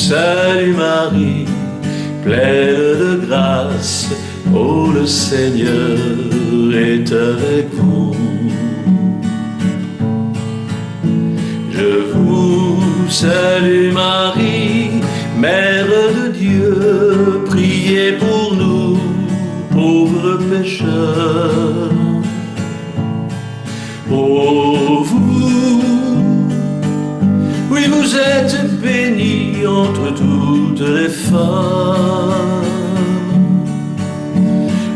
Salut Marie, pleine de grâce, oh le Seigneur est avec vous. Je vous salue Marie, Mère de Dieu, priez pour nous, pauvres pécheurs. Oh vous, oui vous êtes bénie entre toutes les femmes.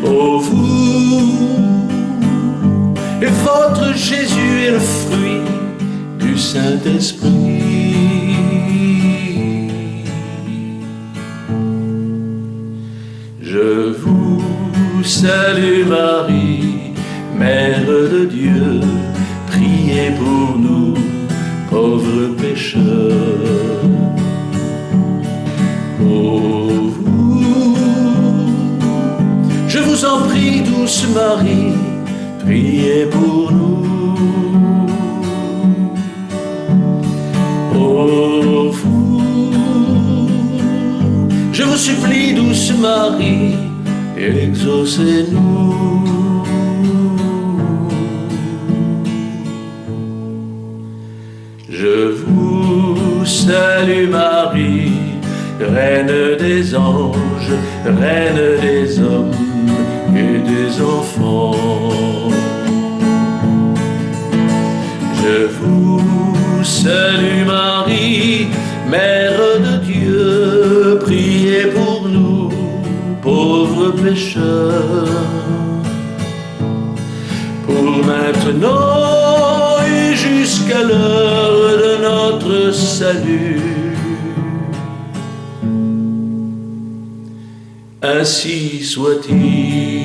Oh vous, et votre Jésus est le fruit du Saint-Esprit. Je vous salue Marie, Mère de Dieu, priez pour nous, pauvres pécheurs. Oh vous, je vous en prie, douce Marie, priez pour nous. Oh vous, je vous supplie, douce Marie, exaucez-nous. Je vous salue Marie, Reine des anges, Reine des hommes et des enfants. Je vous salue Marie, Mère de Dieu, priez pour nous, pauvres pécheurs, pour maintenant et jusqu'à l'heure de notre salut. Ainsi soit-il.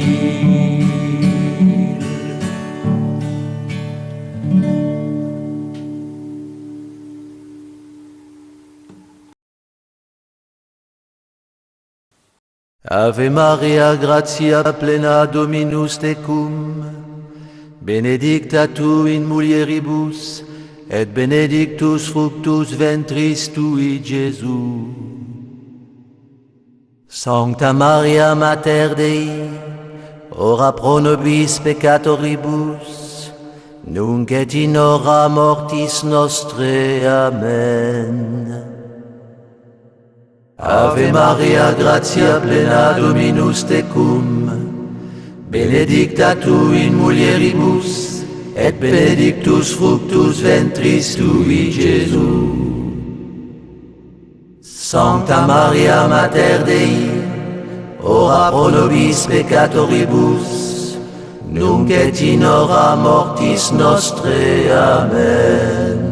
Ave Maria, gratia plena Dominus tecum, benedicta tu in mulieribus, et benedictus fructus ventris tui, Iesus. Sancta Maria Mater Dei, ora pro nobis peccatoribus, nunc et in hora mortis nostre. Amen. Ave Maria, gratia plena Dominus tecum, benedicta tu in mulieribus, et benedictus fructus ventris tui, Iesus. Sancta Maria Mater Dei, ora pro nobis peccatoribus, nunc et in hora mortis nostre. Amen.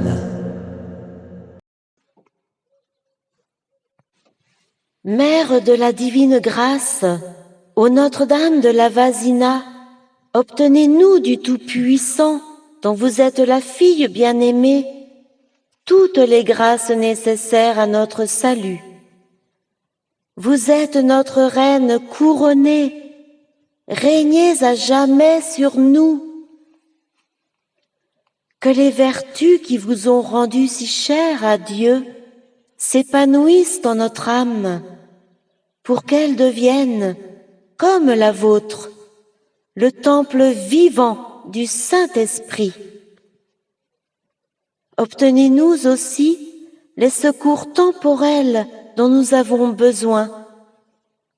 Mère de la divine grâce, ô Notre-Dame de la Vasina, obtenez-nous du Tout-Puissant, dont vous êtes la fille bien-aimée, toutes les grâces nécessaires à notre salut. Vous êtes notre Reine couronnée, régnez à jamais sur nous. Que les vertus qui vous ont rendu si chères à Dieu s'épanouissent dans notre âme, pour qu'elle devienne, comme la vôtre, le temple vivant du Saint-Esprit. Obtenez-nous aussi les secours temporels dont nous avons besoin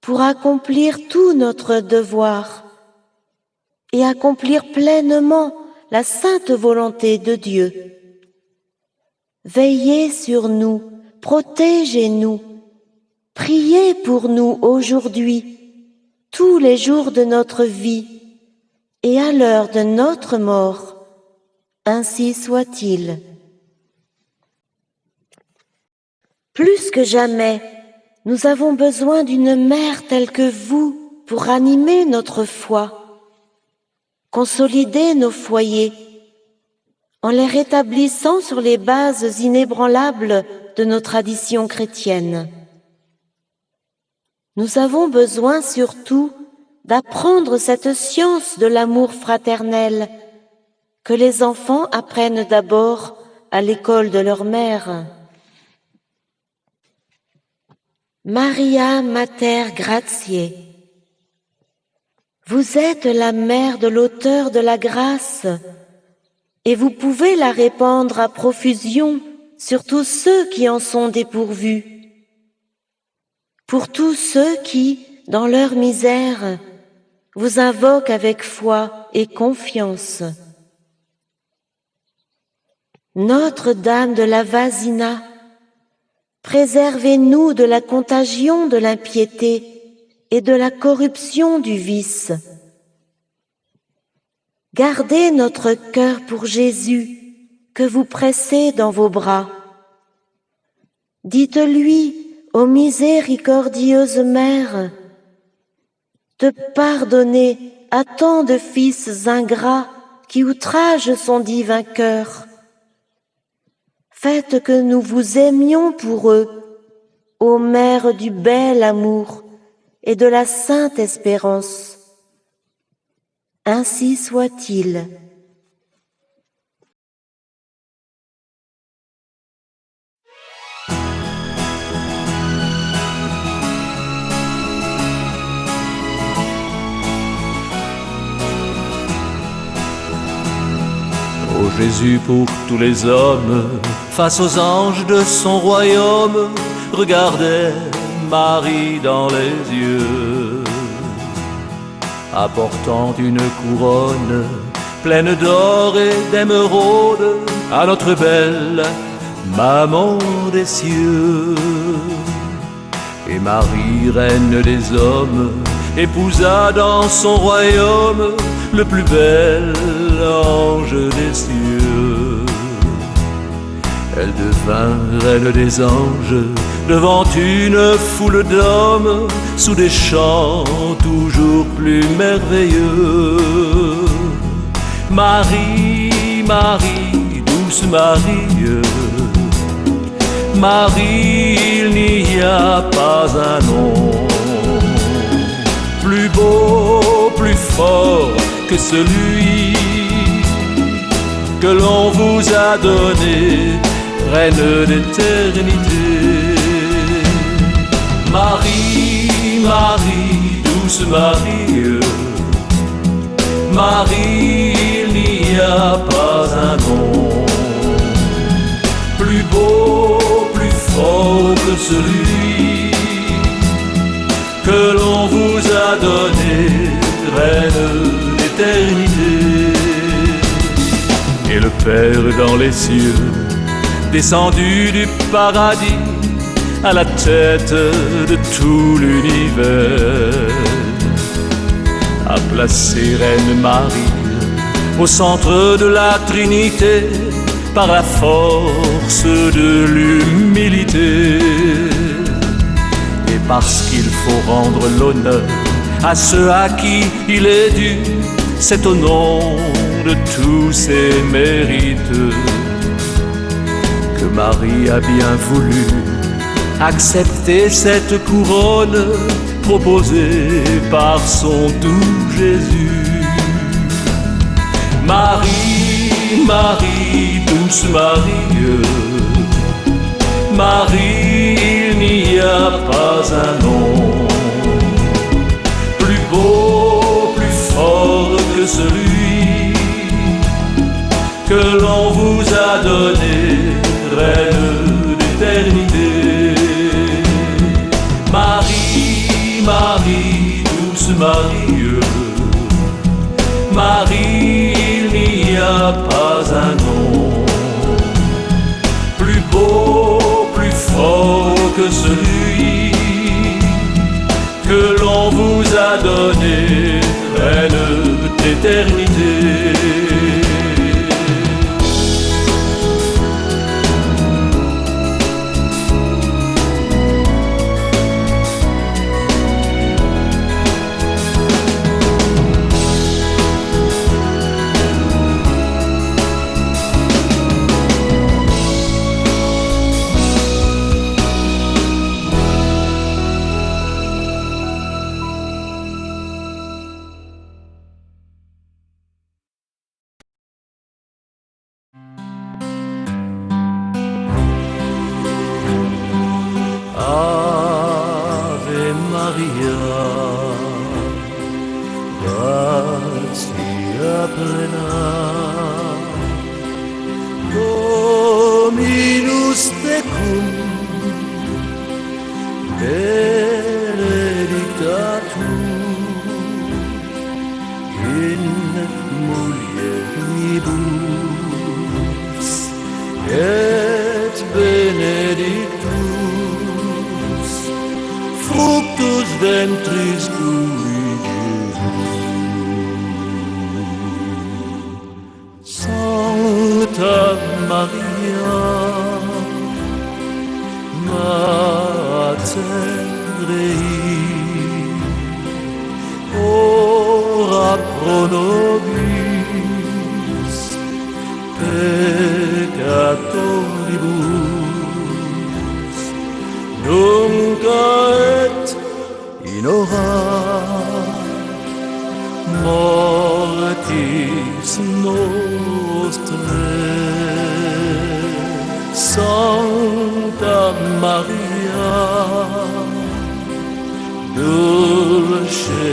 pour accomplir tout notre devoir et accomplir pleinement la sainte volonté de Dieu. Veillez sur nous, protégez-nous, priez pour nous aujourd'hui, tous les jours de notre vie et à l'heure de notre mort. Ainsi soit-il. Plus que jamais, nous avons besoin d'une mère telle que vous pour animer notre foi, consolider nos foyers, en les rétablissant sur les bases inébranlables de nos traditions chrétiennes. Nous avons besoin surtout d'apprendre cette science de l'amour fraternel que les enfants apprennent d'abord à l'école de leur mère. Maria Mater Gratiae, vous êtes la mère de l'auteur de la grâce et vous pouvez la répandre à profusion sur tous ceux qui en sont dépourvus, pour tous ceux qui, dans leur misère, vous invoquent avec foi et confiance. Notre-Dame de la Vasina, préservez-nous de la contagion de l'impiété et de la corruption du vice. Gardez notre cœur pour Jésus que vous pressez dans vos bras. Dites-lui, ô miséricordieuse Mère, de pardonner à tant de fils ingrats qui outragent son divin cœur. Faites que nous vous aimions pour eux, ô Mère du bel amour et de la sainte espérance. Ainsi soit-il. Ô Jésus pour tous les hommes, face aux anges de son royaume, regardez Marie dans les yeux, apportant une couronne pleine d'or et d'émeraude à notre belle maman des cieux. Et Marie, reine des hommes, épousa dans son royaume le plus bel ange des cieux. Elle devint reine des anges devant une foule d'hommes, sous des chants toujours plus merveilleux. Marie, Marie, douce Marie, Marie, il n'y a pas un nom plus beau, plus fort que celui que l'on vous a donné, reine d'éternité. Marie, Marie, douce Marie, Marie, il n'y a pas un nom plus beau, plus fort que celui que l'on vous a donné, reine d'éternité. Et le Père dans les cieux, descendu du paradis, à la tête de tout l'univers, a placé Reine Marie au centre de la Trinité par la force de l'humilité. Et parce qu'il faut rendre l'honneur à ceux à qui il est dû, c'est au nom de tous ses mérites que Marie a bien voulu accepter cette couronne proposée par son doux Jésus. Marie, Marie, douce Marie, Marie, il n'y a pas un nom plus beau, plus fort que celui que l'on vous a donné, reine d'éternité. Marie, Marie, douce Marie, Marie, il n'y a pas un nom plus beau, plus fort que celui que l'on vous a donné, reine d'éternité. Maria, gratia plena, Dominus tecum, benedicta tu in mulieribus, et benedictus fructus ventris tui, Jesus. Sancta Maria, Mater Dei, ora pro nobis peccatoribus, nunc et in hora mortis nostrae. Sancta Maria, Dulce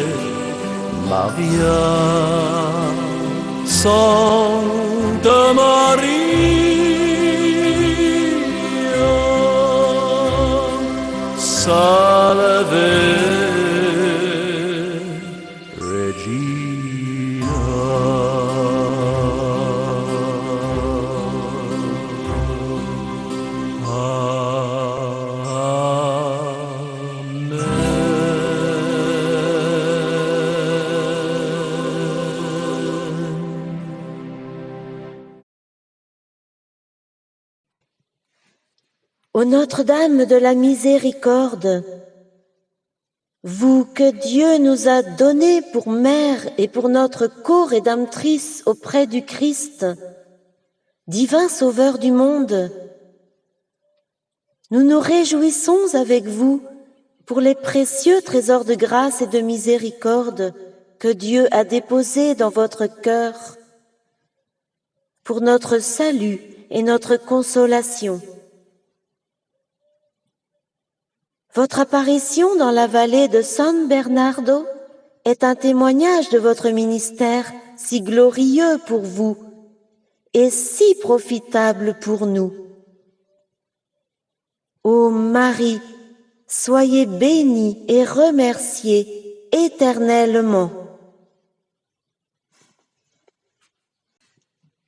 Maria, Sancta Maria, Salve Regina. Ô Notre-Dame de la Miséricorde, vous que Dieu nous a donné pour mère et pour notre co-rédemptrice auprès du Christ, divin Sauveur du monde, nous nous réjouissons avec vous pour les précieux trésors de grâce et de miséricorde que Dieu a déposés dans votre cœur, pour notre salut et notre consolation. Votre apparition dans la vallée de San Bernardo est un témoignage de votre ministère si glorieux pour vous et si profitable pour nous. Ô Marie, soyez bénie et remerciée éternellement.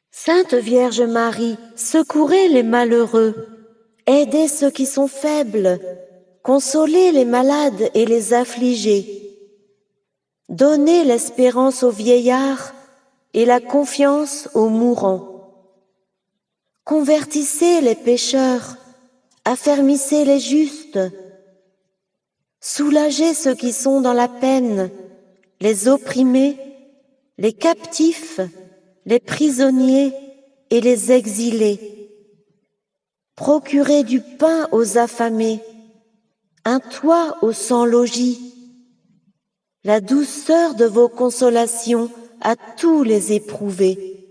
Sainte Vierge Marie, secourez les malheureux, aidez ceux qui sont faibles, consolez les malades et les affligés. Donnez l'espérance aux vieillards et la confiance aux mourants. Convertissez les pécheurs, affermissez les justes. Soulagez ceux qui sont dans la peine, les opprimés, les captifs, les prisonniers et les exilés. Procurez du pain aux affamés, un toit aux sans-logis, la douceur de vos consolations à tous les éprouvés.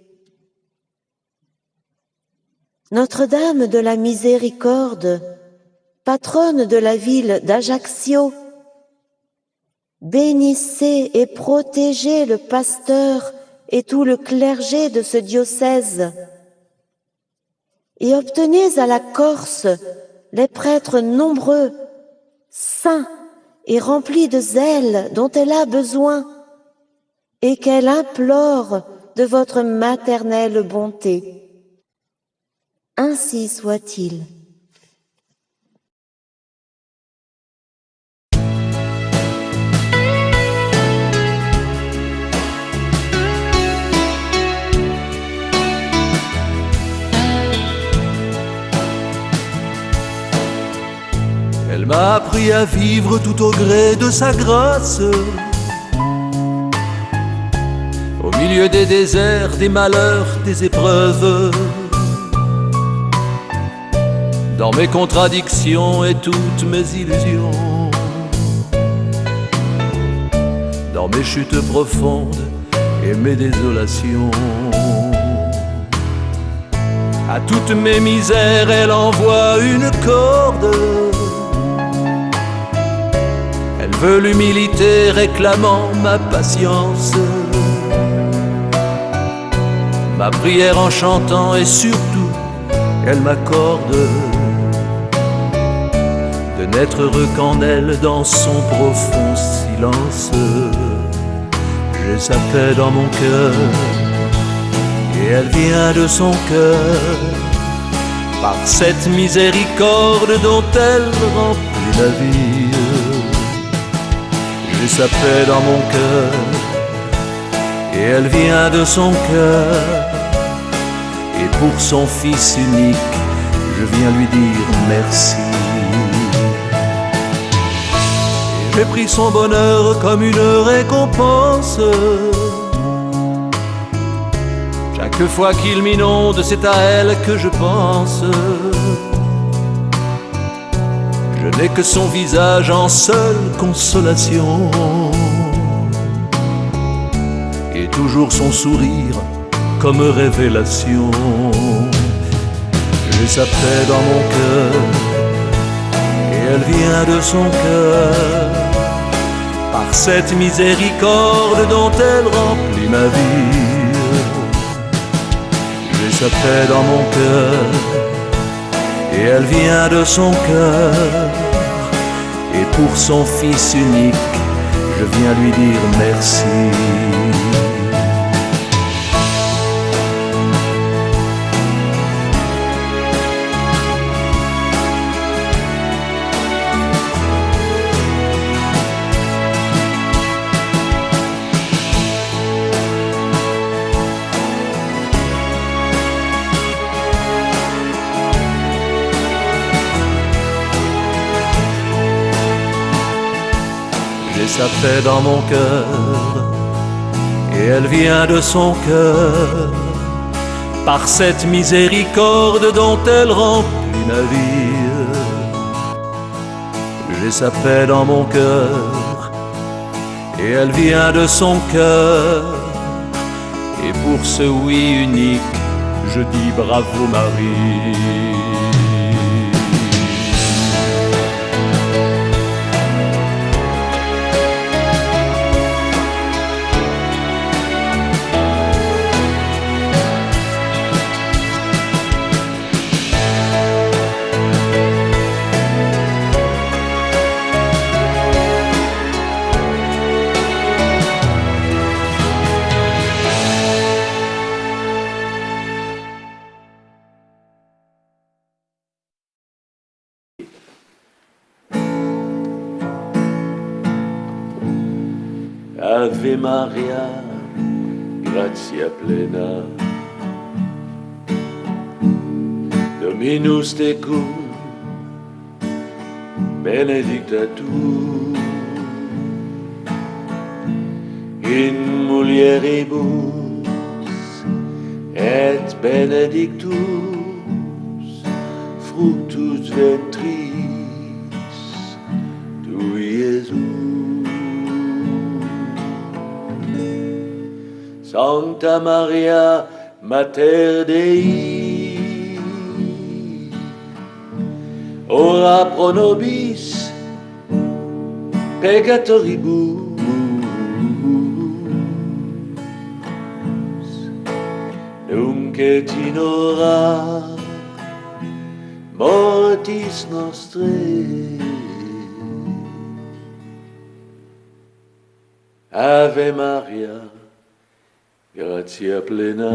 Notre-Dame de la Miséricorde, patronne de la ville d'Ajaccio, bénissez et protégez le pasteur et tout le clergé de ce diocèse, et obtenez à la Corse les prêtres nombreux, saints et remplis de zèle dont elle a besoin, et qu'elle implore de votre maternelle bonté. Ainsi soit-il. Elle m'a appris à vivre tout au gré de sa grâce, au milieu des déserts, des malheurs, des épreuves, dans mes contradictions et toutes mes illusions, dans mes chutes profondes et mes désolations. À toutes mes misères, elle envoie une corde. Elle veux l'humilité réclamant ma patience, ma prière en chantant et surtout elle m'accorde de n'être heureux qu'en elle dans son profond silence. J'ai sa paix dans mon cœur et elle vient de son cœur, par cette miséricorde dont elle remplit la vie. J'ai sa paix dans mon cœur et elle vient de son cœur, et pour son Fils unique, je viens lui dire merci. Et j'ai pris son bonheur comme une récompense. Chaque fois qu'il m'inonde, c'est à elle que je pense. Je n'ai que son visage en seule consolation, et toujours son sourire comme révélation. J'ai sa paix dans mon cœur et elle vient de son cœur, par cette miséricorde dont elle remplit ma vie. J'ai sa paix dans mon cœur et elle vient de son cœur, et pour son Fils unique, je viens lui dire merci. J'ai sa paix dans mon cœur et elle vient de son cœur, par cette miséricorde dont elle remplit ma vie. J'ai sa paix dans mon cœur et elle vient de son cœur, et pour ce oui unique, je dis bravo Marie. Ave Maria, gratia plena, Dominus tecum, benedicta tu in mulieribus et benedictus fructus ventris tui, Iesus. Sancta Maria, Mater Dei, ora pro nobis peccatoribus, nunc et in hora mortis nostrae. Ave Maria, gratia plena.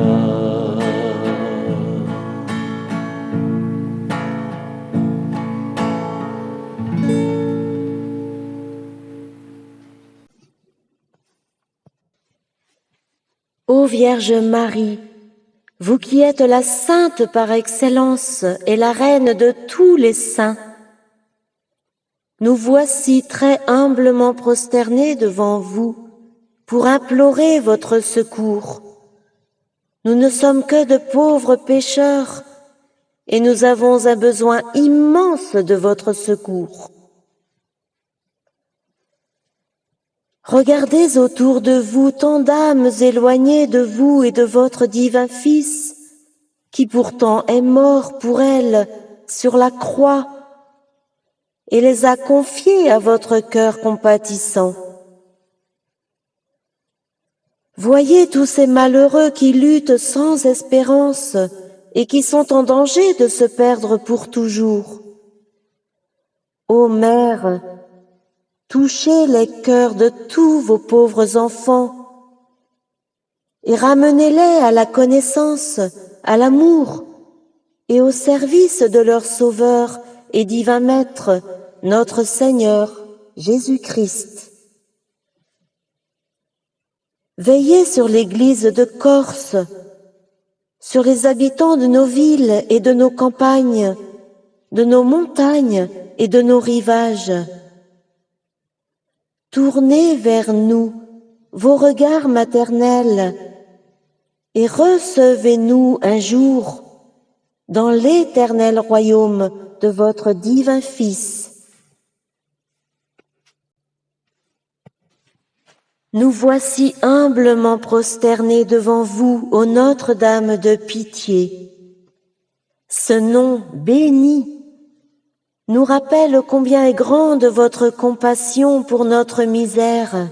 Ô Vierge Marie, vous qui êtes la sainte par excellence et la reine de tous les saints, nous voici très humblement prosternés devant vous pour implorer votre secours. Nous ne sommes que de pauvres pécheurs et nous avons un besoin immense de votre secours. Regardez autour de vous tant d'âmes éloignées de vous et de votre divin Fils, qui pourtant est mort pour elles sur la croix, et les a confiés à votre cœur compatissant. Voyez tous ces malheureux qui luttent sans espérance et qui sont en danger de se perdre pour toujours. Ô Mère, touchez les cœurs de tous vos pauvres enfants et ramenez-les à la connaissance, à l'amour et au service de leur Sauveur et divin Maître, notre Seigneur Jésus-Christ. Veillez sur l'Église de Corse, sur les habitants de nos villes et de nos campagnes, de nos montagnes et de nos rivages. Tournez vers nous vos regards maternels et recevez-nous un jour dans l'éternel royaume de votre divin Fils. Nous voici humblement prosternés devant vous, ô Notre-Dame de Pitié. Ce nom béni nous rappelle combien est grande votre compassion pour notre misère.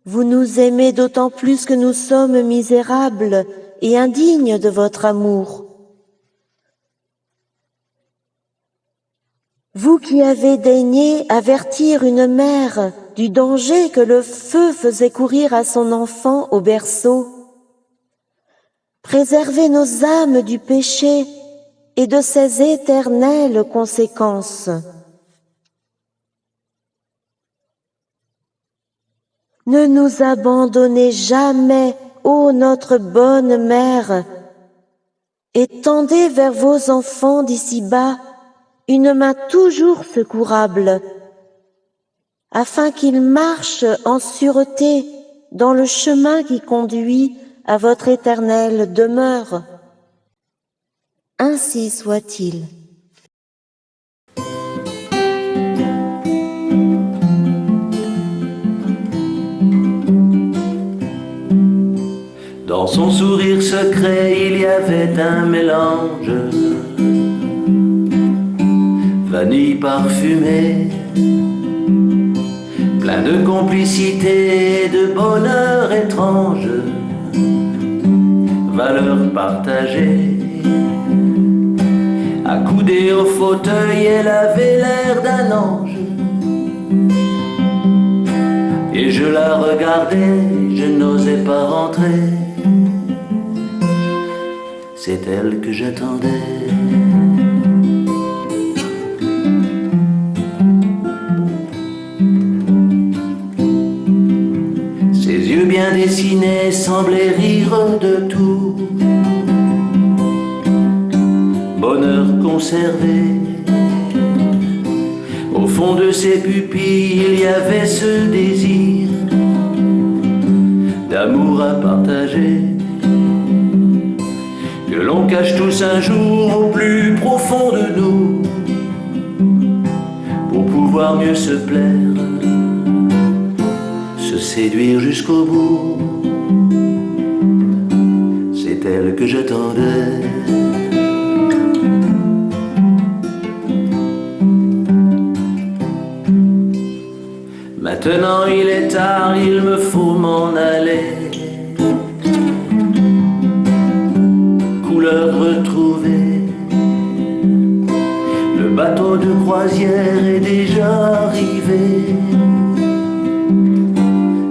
Vous nous aimez d'autant plus que nous sommes misérables et indignes de votre amour. Vous qui avez daigné avertir une mère du danger que le feu faisait courir à son enfant au berceau, préservez nos âmes du péché et de ses éternelles conséquences. Ne nous abandonnez jamais, ô notre bonne Mère, et tendez vers vos enfants d'ici-bas une main toujours secourable, afin qu'ils marchent en sûreté dans le chemin qui conduit à votre éternelle demeure. Ainsi soit-il. Dans son sourire secret, il y avait un mélange vanille parfumée, plein de complicité et de bonheur étrange, valeurs partagées. Accoudée au fauteuil, elle avait l'air d'un ange. Et je la regardais, je n'osais pas rentrer. C'est elle que j'attendais. Ses yeux bien dessinés semblaient rire de tout. Bonheur conservé. Au fond de ses pupilles, il y avait ce désir d'amour à partager, que l'on cache tous un jour au plus profond de nous, pour pouvoir mieux se plaire, se séduire jusqu'au bout. C'est elle que j'attendais. Maintenant il est tard, il me faut m'en aller. Couleur retrouvée, le bateau de croisière est déjà arrivé.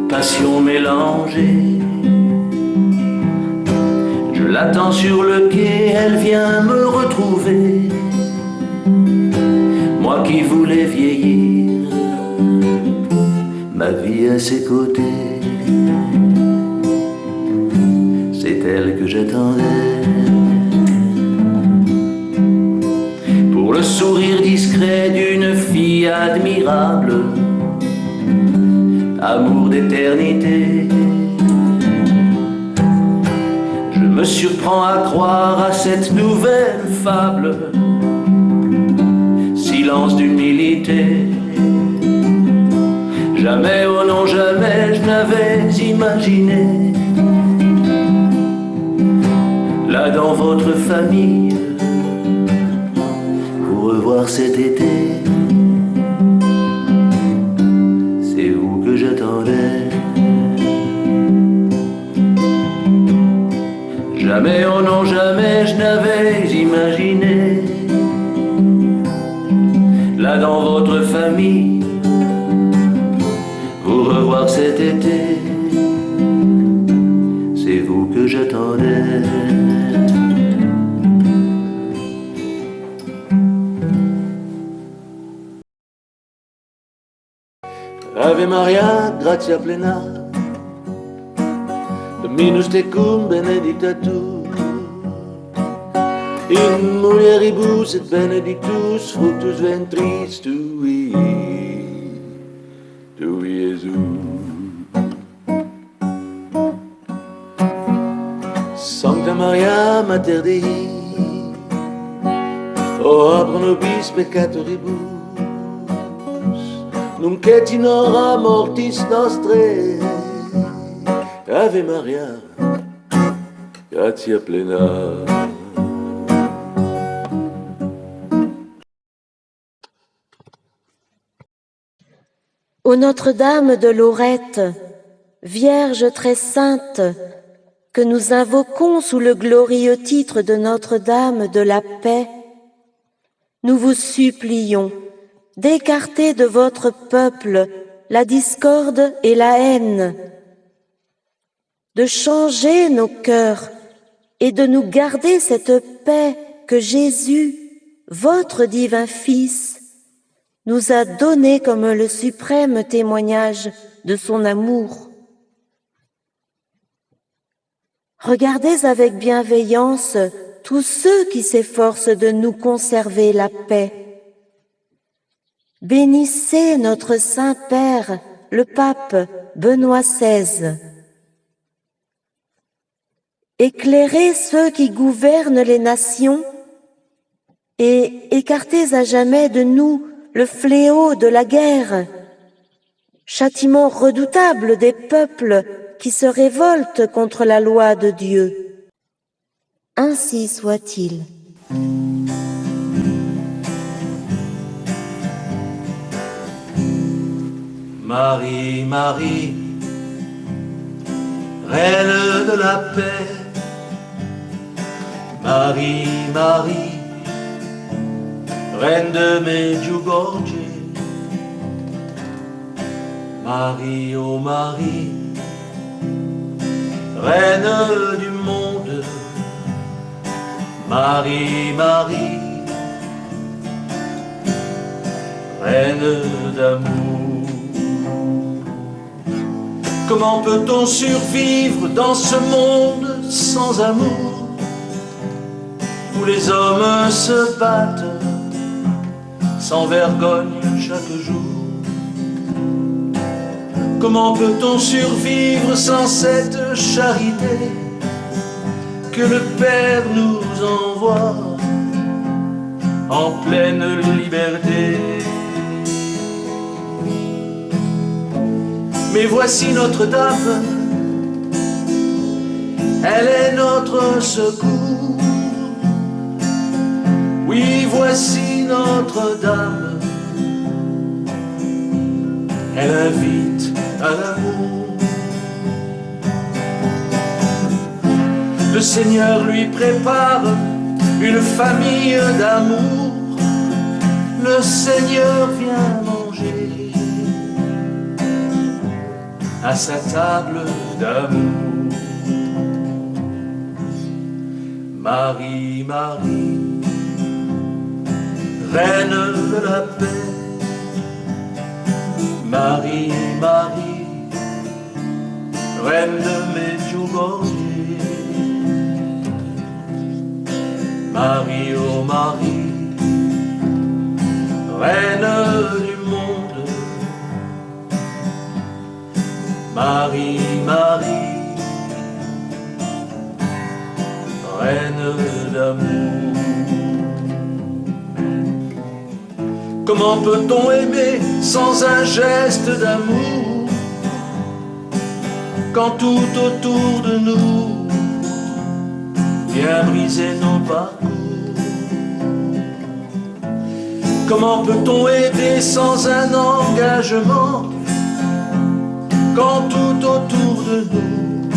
Passion mélangée, je l'attends sur le quai, elle vient me retrouver. Moi qui voulais vieillir, ma vie à ses côtés, c'est elle que j'attendais. Pour le sourire discret d'une fille admirable, amour d'éternité, je me surprends à croire à cette nouvelle fable, silence d'humilité. Jamais, oh non jamais, je n'avais imaginé, là dans votre famille, vous revoir. revoir cet été. C'est vous que j'attendais. Jamais, oh non, jamais je n'avais imaginé, là dans votre famille, vous revoir cet été. C'est vous que j'attendais. Ave Maria, gratia plena, Dominus tecum benedictatus, in mulieribus et benedictus fructus ventris tui, Iesus. Sancta Maria, Mater Dei, ora pro nobis peccatoribus, nunc et in hora mortis nostrae. Ave Maria, gratia plena. Ô Notre-Dame de Lorette, Vierge très sainte, que nous invoquons sous le glorieux titre de Notre-Dame de la paix, nous vous supplions d'écarter de votre peuple la discorde et la haine, de changer nos cœurs et de nous garder cette paix que Jésus, votre divin Fils, nous a donnée comme le suprême témoignage de son amour. Regardez avec bienveillance tous ceux qui s'efforcent de nous conserver la paix. Bénissez notre Saint-Père, le pape Benoît XVI. Éclairez ceux qui gouvernent les nations et écartez à jamais de nous le fléau de la guerre, châtiment redoutable des peuples qui se révoltent contre la loi de Dieu. Ainsi soit-il. Marie, Marie, Reine de la paix. Marie, Marie, Reine de Medjugorje. Marie, oh Marie, Reine du monde. Marie, Marie, Reine d'amour. Comment peut-on survivre dans ce monde sans amour, où les hommes se battent sans vergogne chaque jour? Comment peut-on survivre sans cette charité que le Père nous envoie en pleine liberté? Mais voici Notre-Dame, elle est notre secours. Oui, voici Notre-Dame, elle invite à l'amour. Le Seigneur lui prépare une famille d'amour. Le Seigneur vient manger à sa table d'amour. Marie, Marie, Reine de la paix. Marie, Marie, Reine de Medjugorje. Marie, oh Marie, Reine du monde. Marie, Marie, Reine d'amour. Comment peut-on aimer sans un geste d'amour, quand tout autour de nous vient briser nos parcours? Comment peut-on aider sans un engagement quand tout autour de nous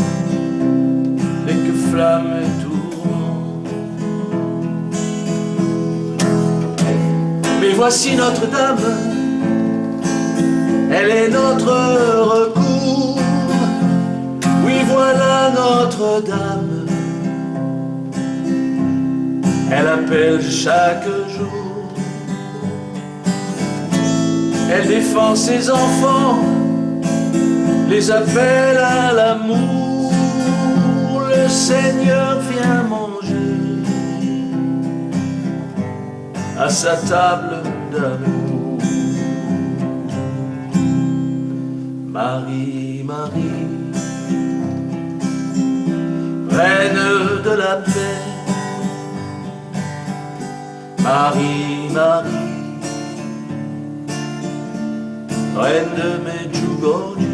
n'est que flamme et tourment? Mais voici Notre-Dame, elle est notre recours. Oui, voilà Notre-Dame, elle appelle chaque jour. Elle défend ses enfants, les appelle à l'amour. Le Seigneur vient manger à sa table d'amour. Marie, Marie, reine de la paix. Marie, Marie, reine de Medjugorje.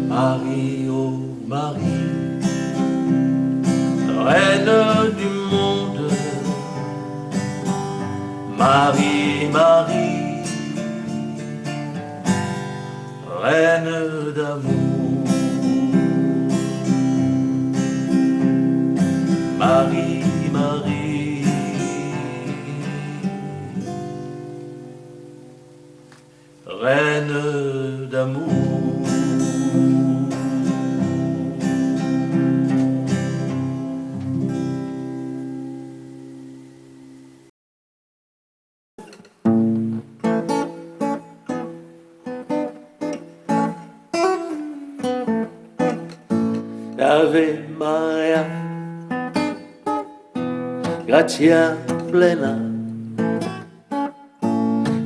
Marie, oh Marie, reine du monde. Marie, Marie, reine d'amour. Marie, Marie, reine d'amour. Ave Maria, gratia plena,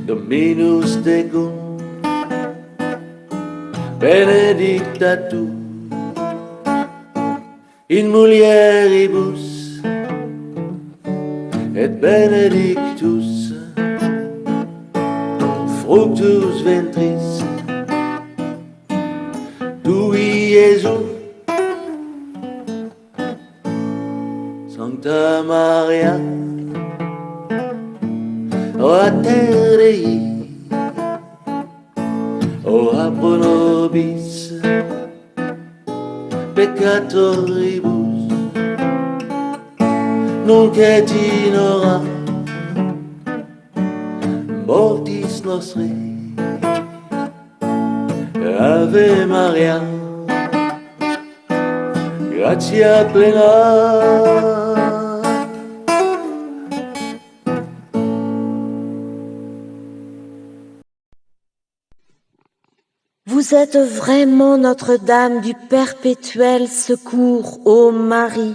Dominus tecum, benedicta tu in mulieribus, et benedictus fructus ventris tui, Iesus. Sancta Maria, Mater Dei, ora pro nobis peccatoribus, nunc et in hora mortis nostri. Ave Maria, gratia plena. Vous êtes vraiment Notre-Dame du perpétuel secours, ô Marie.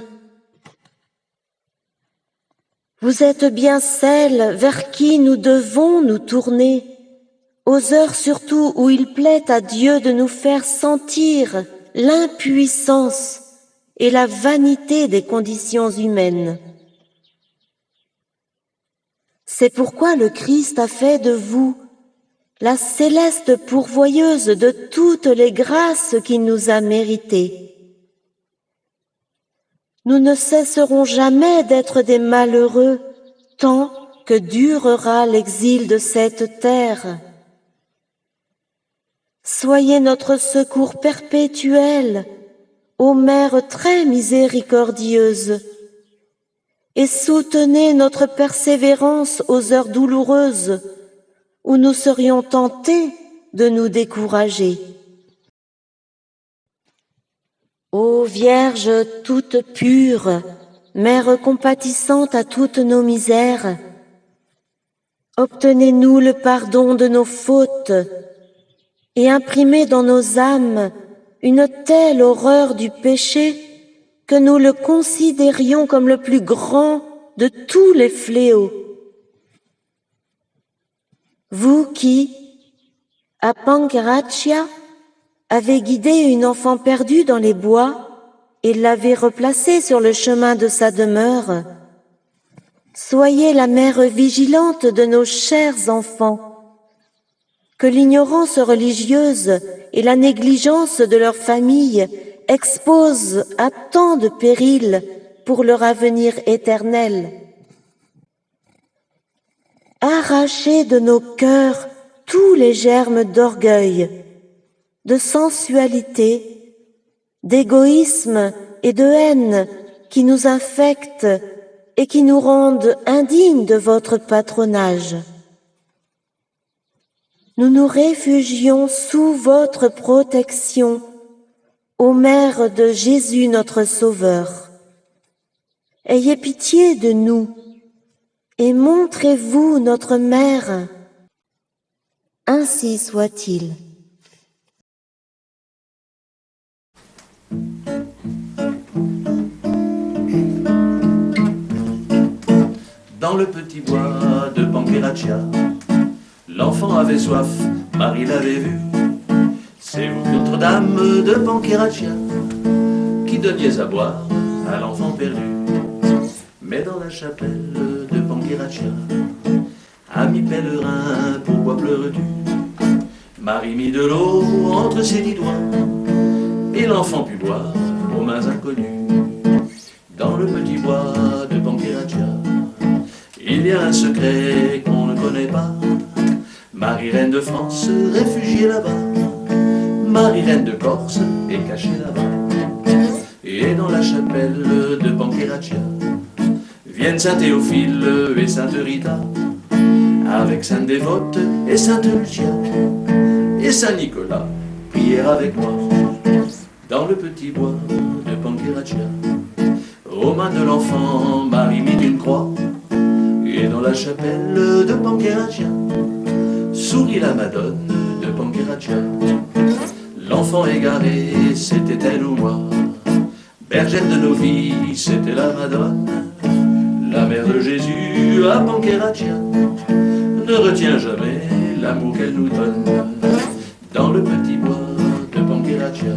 Vous êtes bien celle vers qui nous devons nous tourner, aux heures surtout où il plaît à Dieu de nous faire sentir l'impuissance et la vanité des conditions humaines. C'est pourquoi le Christ a fait de vous la céleste pourvoyeuse de toutes les grâces qu'il nous a méritées. Nous ne cesserons jamais d'être des malheureux tant que durera l'exil de cette terre. Soyez notre secours perpétuel, ô Mère très miséricordieuse, et soutenez notre persévérance aux heures douloureuses où nous serions tentés de nous décourager. Ô Vierge toute pure, Mère compatissante à toutes nos misères, obtenez-nous le pardon de nos fautes et imprimez dans nos âmes une telle horreur du péché que nous le considérions comme le plus grand de tous les fléaux. Vous qui, à Pankaracia, avez guidé une enfant perdue dans les bois et l'avez replacée sur le chemin de sa demeure, soyez la mère vigilante de nos chers enfants, que l'ignorance religieuse et la négligence de leur famille exposent à tant de périls pour leur avenir éternel. arrachez de nos cœurs tous les germes d'orgueil, de sensualité, d'égoïsme et de haine qui nous infectent et qui nous rendent indignes de votre patronage. Nous nous réfugions sous votre protection, ô Mère de Jésus notre Sauveur. Ayez pitié de nous et montrez-vous notre Mère. Ainsi soit-il. Dans le petit bois de Pankeratia, l'enfant avait soif, Marie l'avait vu. C'est vous, Notre-Dame de Pankeratia, qui donniez à boire à l'enfant perdu. Mais dans la chapelle de Pankeratia, ami pèlerin, pourquoi pleures-tu? Marie mit de l'eau entre ses 10 doigts, et l'enfant put boire aux mains inconnues. Dans le petit bois de Pankeratia, il y a un secret qu'on ne connaît pas. Marie, reine de France, réfugiée là-bas. Marie, reine de Corse, est cachée là-bas. Et dans la chapelle de Pankeratia, viennent Saint Théophile et Sainte Rita, avec Sainte Dévote et Sainte Lucia, et Saint Nicolas, priez avec moi. Dans le petit bois de Pankeratia, aux mains de l'enfant, Marie mit une croix. Et dans la chapelle de Pankeratia, sourit la Madone de Pankeratia. L'enfant égaré, c'était elle ou moi. Bergère de nos vies, c'était la Madone. La mère de Jésus à Pankeratia ne retient jamais l'amour qu'elle nous donne. Dans le petit bois de Pankeratia,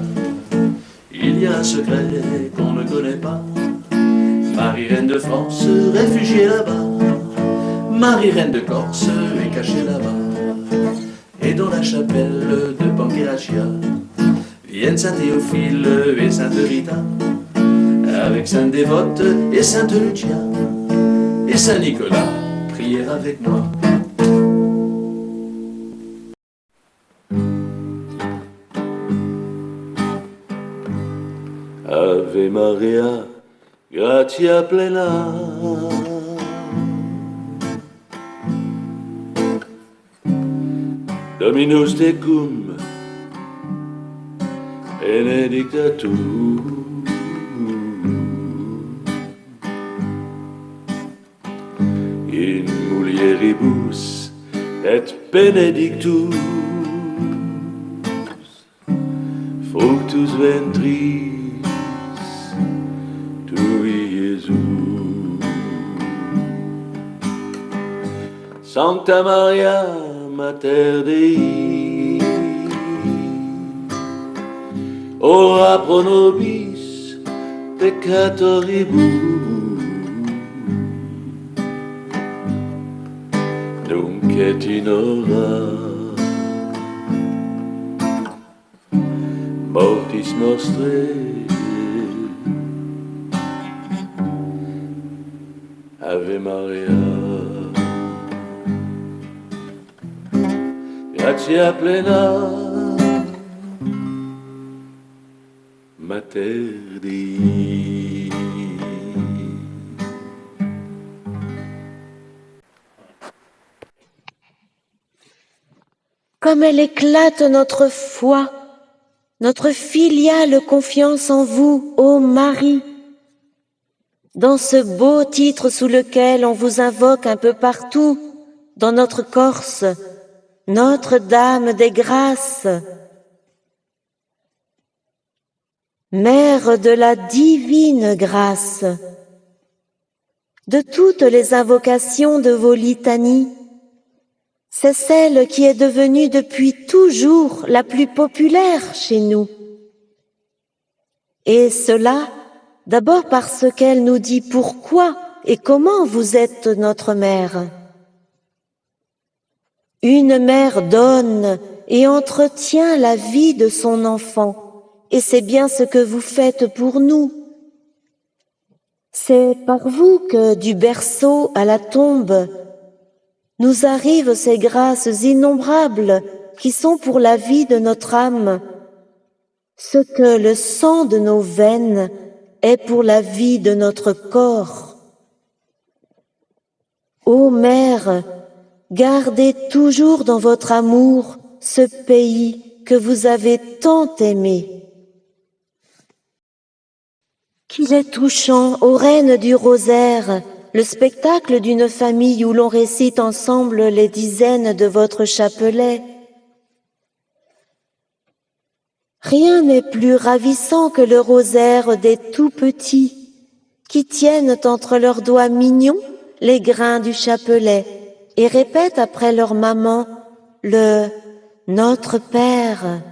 il y a un secret qu'on ne connaît pas. Marie, reine de France, réfugiée là-bas. Marie, reine de Corse, est cachée là-bas. Et dans la chapelle de Pankeratia, viennent Saint Théophile et Sainte Rita, avec Sainte Dévote et Sainte Lucia, et Saint Nicolas, priez avec moi. Ave Maria, gratia plena, Dominus tecum, benedicta tu, in mulieribus et benedictus, fructus ventris tui, Iesus. Sancta Maria, Mater Dei, ora pro nobis peccatoribus, nunc et in hora mortis nostrae. Ave Maria, gratia plena, Mater Dei. Comme elle éclate notre foi, notre filiale confiance en vous, ô Marie, dans ce beau titre sous lequel on vous invoque un peu partout dans notre Corse, Notre-Dame des Grâces, Mère de la divine grâce. De toutes les invocations de vos litanies, c'est celle qui est devenue depuis toujours la plus populaire chez nous. Et cela, d'abord parce qu'elle nous dit pourquoi et comment vous êtes notre mère. Une mère donne et entretient la vie de son enfant, et c'est bien ce que vous faites pour nous. C'est par vous que, du berceau à la tombe, nous arrivent ces grâces innombrables qui sont pour la vie de notre âme, ce que le sang de nos veines est pour la vie de notre corps. Ô Mère, gardez toujours dans votre amour ce pays que vous avez tant aimé. Qu'il est touchant, ô Reine du Rosaire, le spectacle d'une famille où l'on récite ensemble les dizaines de votre chapelet. Rien n'est plus ravissant que le rosaire des tout-petits qui tiennent entre leurs doigts mignons les grains du chapelet et répètent après leur maman le « Notre Père »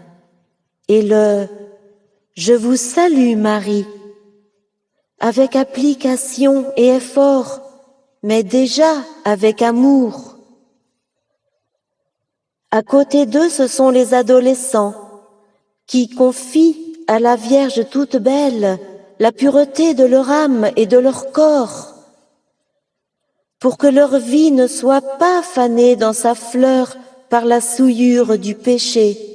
et le « Je vous salue Marie » avec application et effort, mais déjà avec amour. À côté d'eux, ce sont les adolescents qui confient à la Vierge toute belle la pureté de leur âme et de leur corps, pour que leur vie ne soit pas fanée dans sa fleur par la souillure du péché.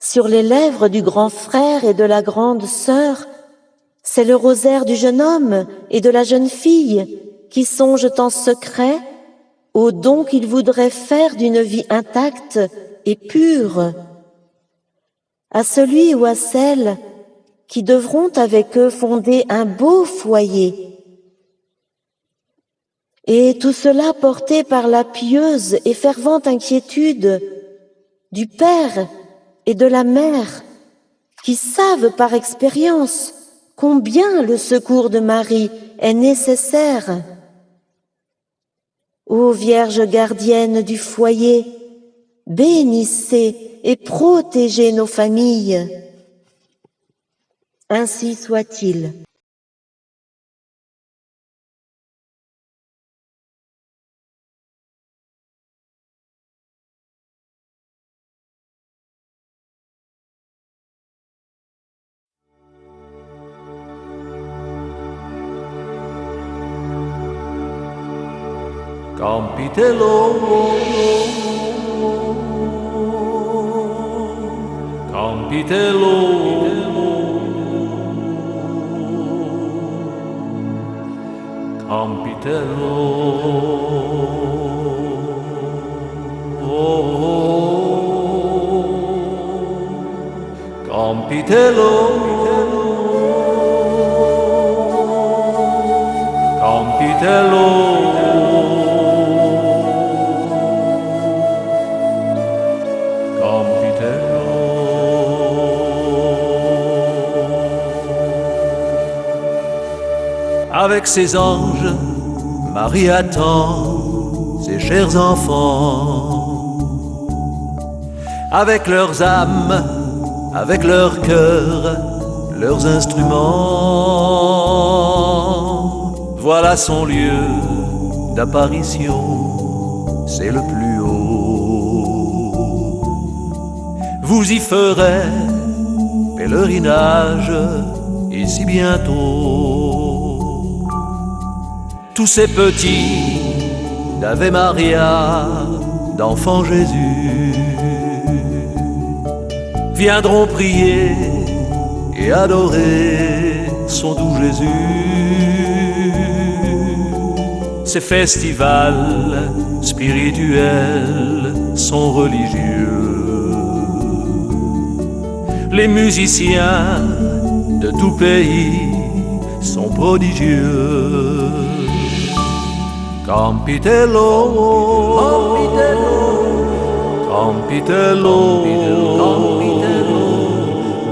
Sur les lèvres du grand frère et de la grande sœur, c'est le rosaire du jeune homme et de la jeune fille qui songent en secret au don qu'ils voudraient faire d'une vie intacte et pure, à celui ou à celle qui devront avec eux fonder un beau foyer. Et tout cela porté par la pieuse et fervente inquiétude du Père et de la Mère, qui savent par expérience combien le secours de Marie est nécessaire. Ô Vierge gardienne du foyer, bénissez et protégez nos familles. Ainsi soit-il. Campitello, Campitello, Campitello, Campitello, Campitello. Avec ses anges, Marie attend ses chers enfants. Avec leurs âmes, avec leurs cœurs, leurs instruments. Voilà son lieu d'apparition, c'est le plus haut. Vous y ferez pèlerinage ici bientôt. Tous ces petits d'Ave Maria, d'enfant Jésus, viendront prier et adorer son doux Jésus. Ces festivals spirituels sont religieux. Les musiciens de tout pays sont prodigieux. Campitello, Campitello, Campitello,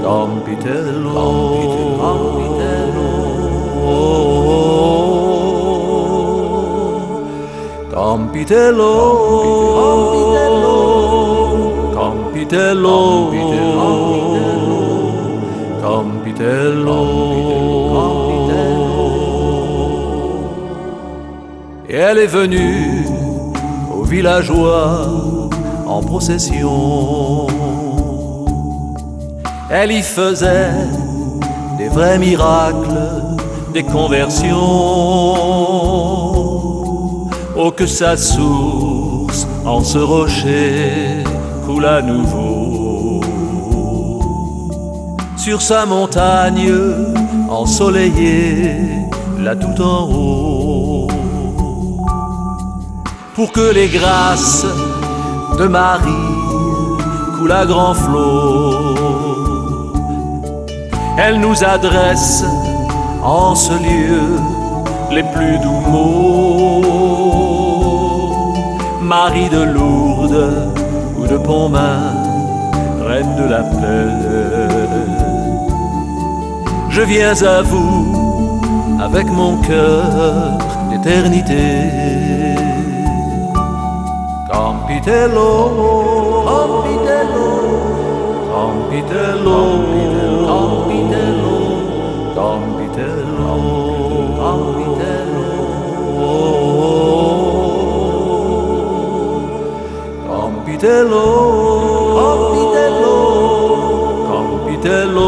Campitello, Campitello, Campitello, Campitello. Et elle est venue aux villageois en procession. Elle y faisait des vrais miracles, des conversions. que sa source en ce rocher coule à nouveau. Sur sa montagne ensoleillée, là tout en haut, pour que les grâces de Marie coulent à grands flots. Elle nous adresse en ce lieu les plus doux mots. Marie de Lourdes ou de Pontmain, reine de la paix, je viens à vous avec mon cœur d'éternité. Campitello, Campitello, Campitello, Campitello, Campitello, Campitello, Campitello, Campitello, Campitello,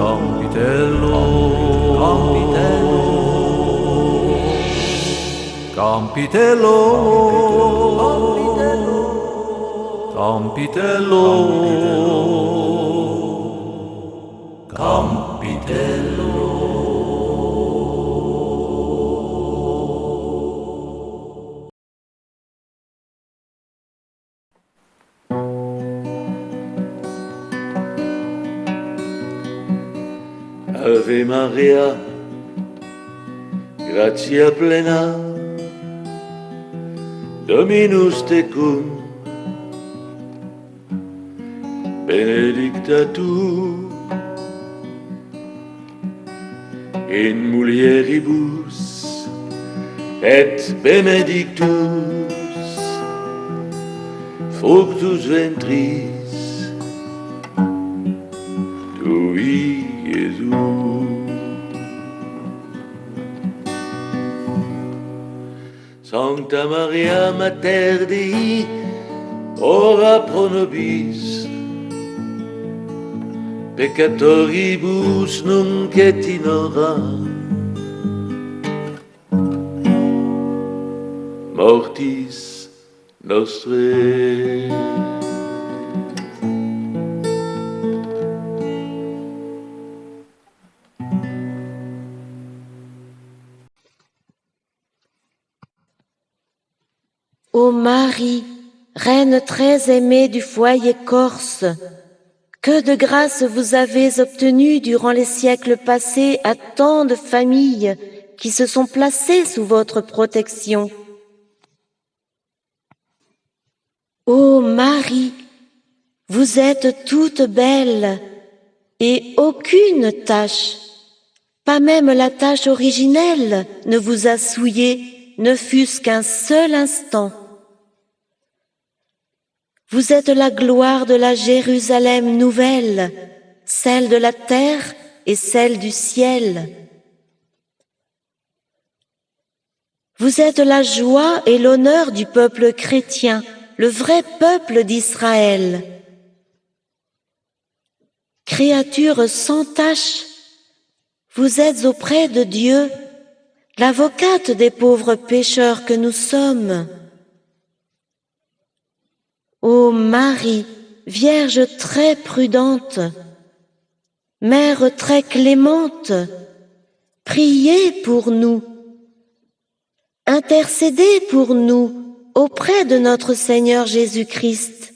Campitello, Campitello, Campitello, Campitello, Campitello. Ave Maria, gratia plena, Dominus tecum, benedicta tu in mulieribus et benedictus fructus ventris tui, Gesù. Sancta Maria Mater Dei, ora pro nobis peccatoribus nunc et in hora mortis nostrae. Ô Marie, reine très aimée du foyer corse, que de grâces vous avez obtenues durant les siècles passés à tant de familles qui se sont placées sous votre protection. Ô Marie, vous êtes toute belle et aucune tache, pas même la tache originelle, ne vous a souillée, ne fût-ce qu'un seul instant. Vous êtes la gloire de la Jérusalem nouvelle, celle de la terre et celle du ciel. Vous êtes la joie et l'honneur du peuple chrétien, le vrai peuple d'Israël. Créature sans tache, vous êtes auprès de Dieu, l'avocate des pauvres pécheurs que nous sommes. Ô Marie, Vierge très prudente, Mère très clémente, priez pour nous, intercédez pour nous auprès de notre Seigneur Jésus-Christ,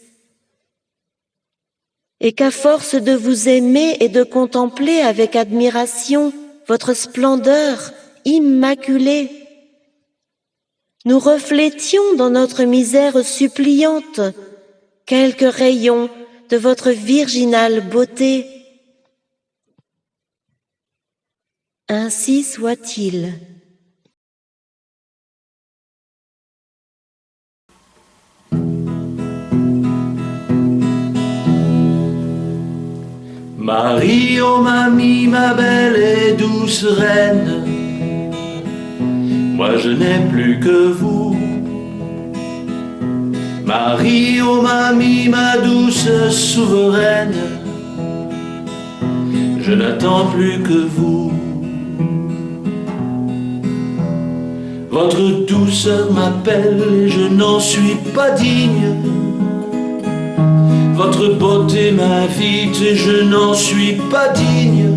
et qu'à force de vous aimer et de contempler avec admiration votre splendeur immaculée, nous reflétions dans notre misère suppliante quelques rayons de votre virginale beauté. Ainsi soit-il. Marie, ô mamie, ma belle et douce reine, moi je n'ai plus que vous. Marie, ô mamie, ma douce souveraine, je n'attends plus que vous. Votre douceur m'appelle et je n'en suis pas digne. Votre beauté m'invite et je n'en suis pas digne.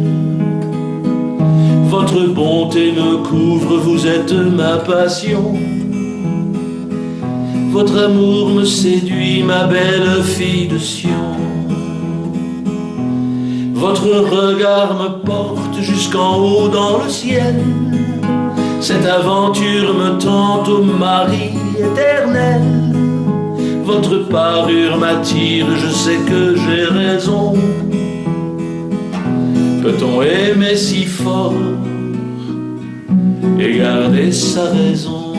Votre bonté me couvre, vous êtes ma passion. Votre amour me séduit, ma belle fille de Sion. Votre regard me porte jusqu'en haut dans le ciel. Cette aventure me tente, ô Marie éternelle. Votre parure m'attire, je sais que j'ai raison. Peut-on aimer si fort et garder sa raison?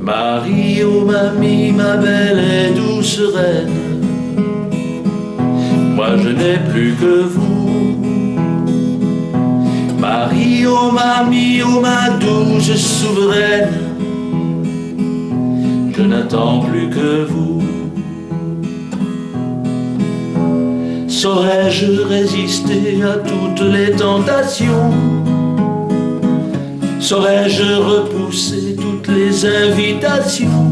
Marie, ô mamie, ma belle et douce reine, moi je n'ai plus que vous. Marie, ô mamie, ô ma douce souveraine, je n'attends plus que vous. Saurais-je résister à toutes les tentations? Saurais-je repousser toutes les invitations?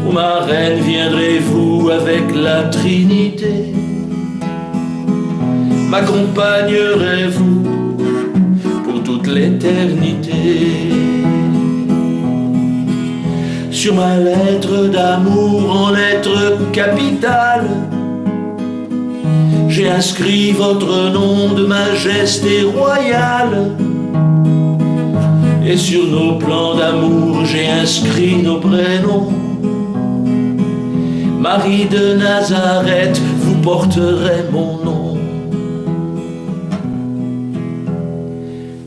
Ô ma reine, viendrez-vous avec la Trinité? M'accompagnerez-vous pour toute l'éternité? Sur ma lettre d'amour en lettres capitales, j'ai inscrit votre nom de majesté royale. Et sur nos plans d'amour, j'ai inscrit nos prénoms. Marie de Nazareth, vous porterez mon nom.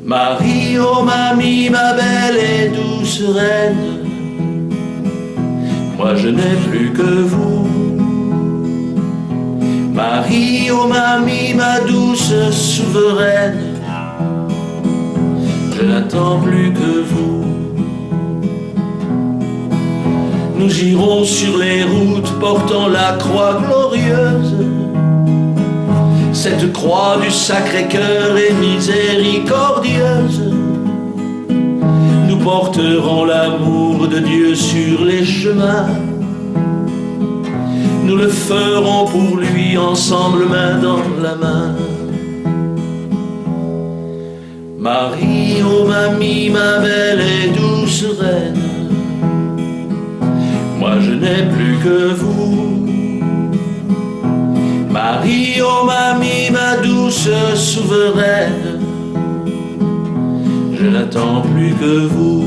Marie, ô mamie, ma belle et douce reine, moi je n'ai plus que vous. Marie, ô mamie, ma douce souveraine, je n'attends plus que vous. Nous irons sur les routes portant la croix glorieuse. Cette croix du Sacré-Cœur est miséricordieuse. Nous porterons l'amour de Dieu sur les chemins. Nous le ferons pour lui ensemble, main dans la main. Marie, ô mamie, ma belle et douce reine, moi je n'ai plus que vous. Marie, ô mamie, ma douce souveraine, je n'attends plus que vous.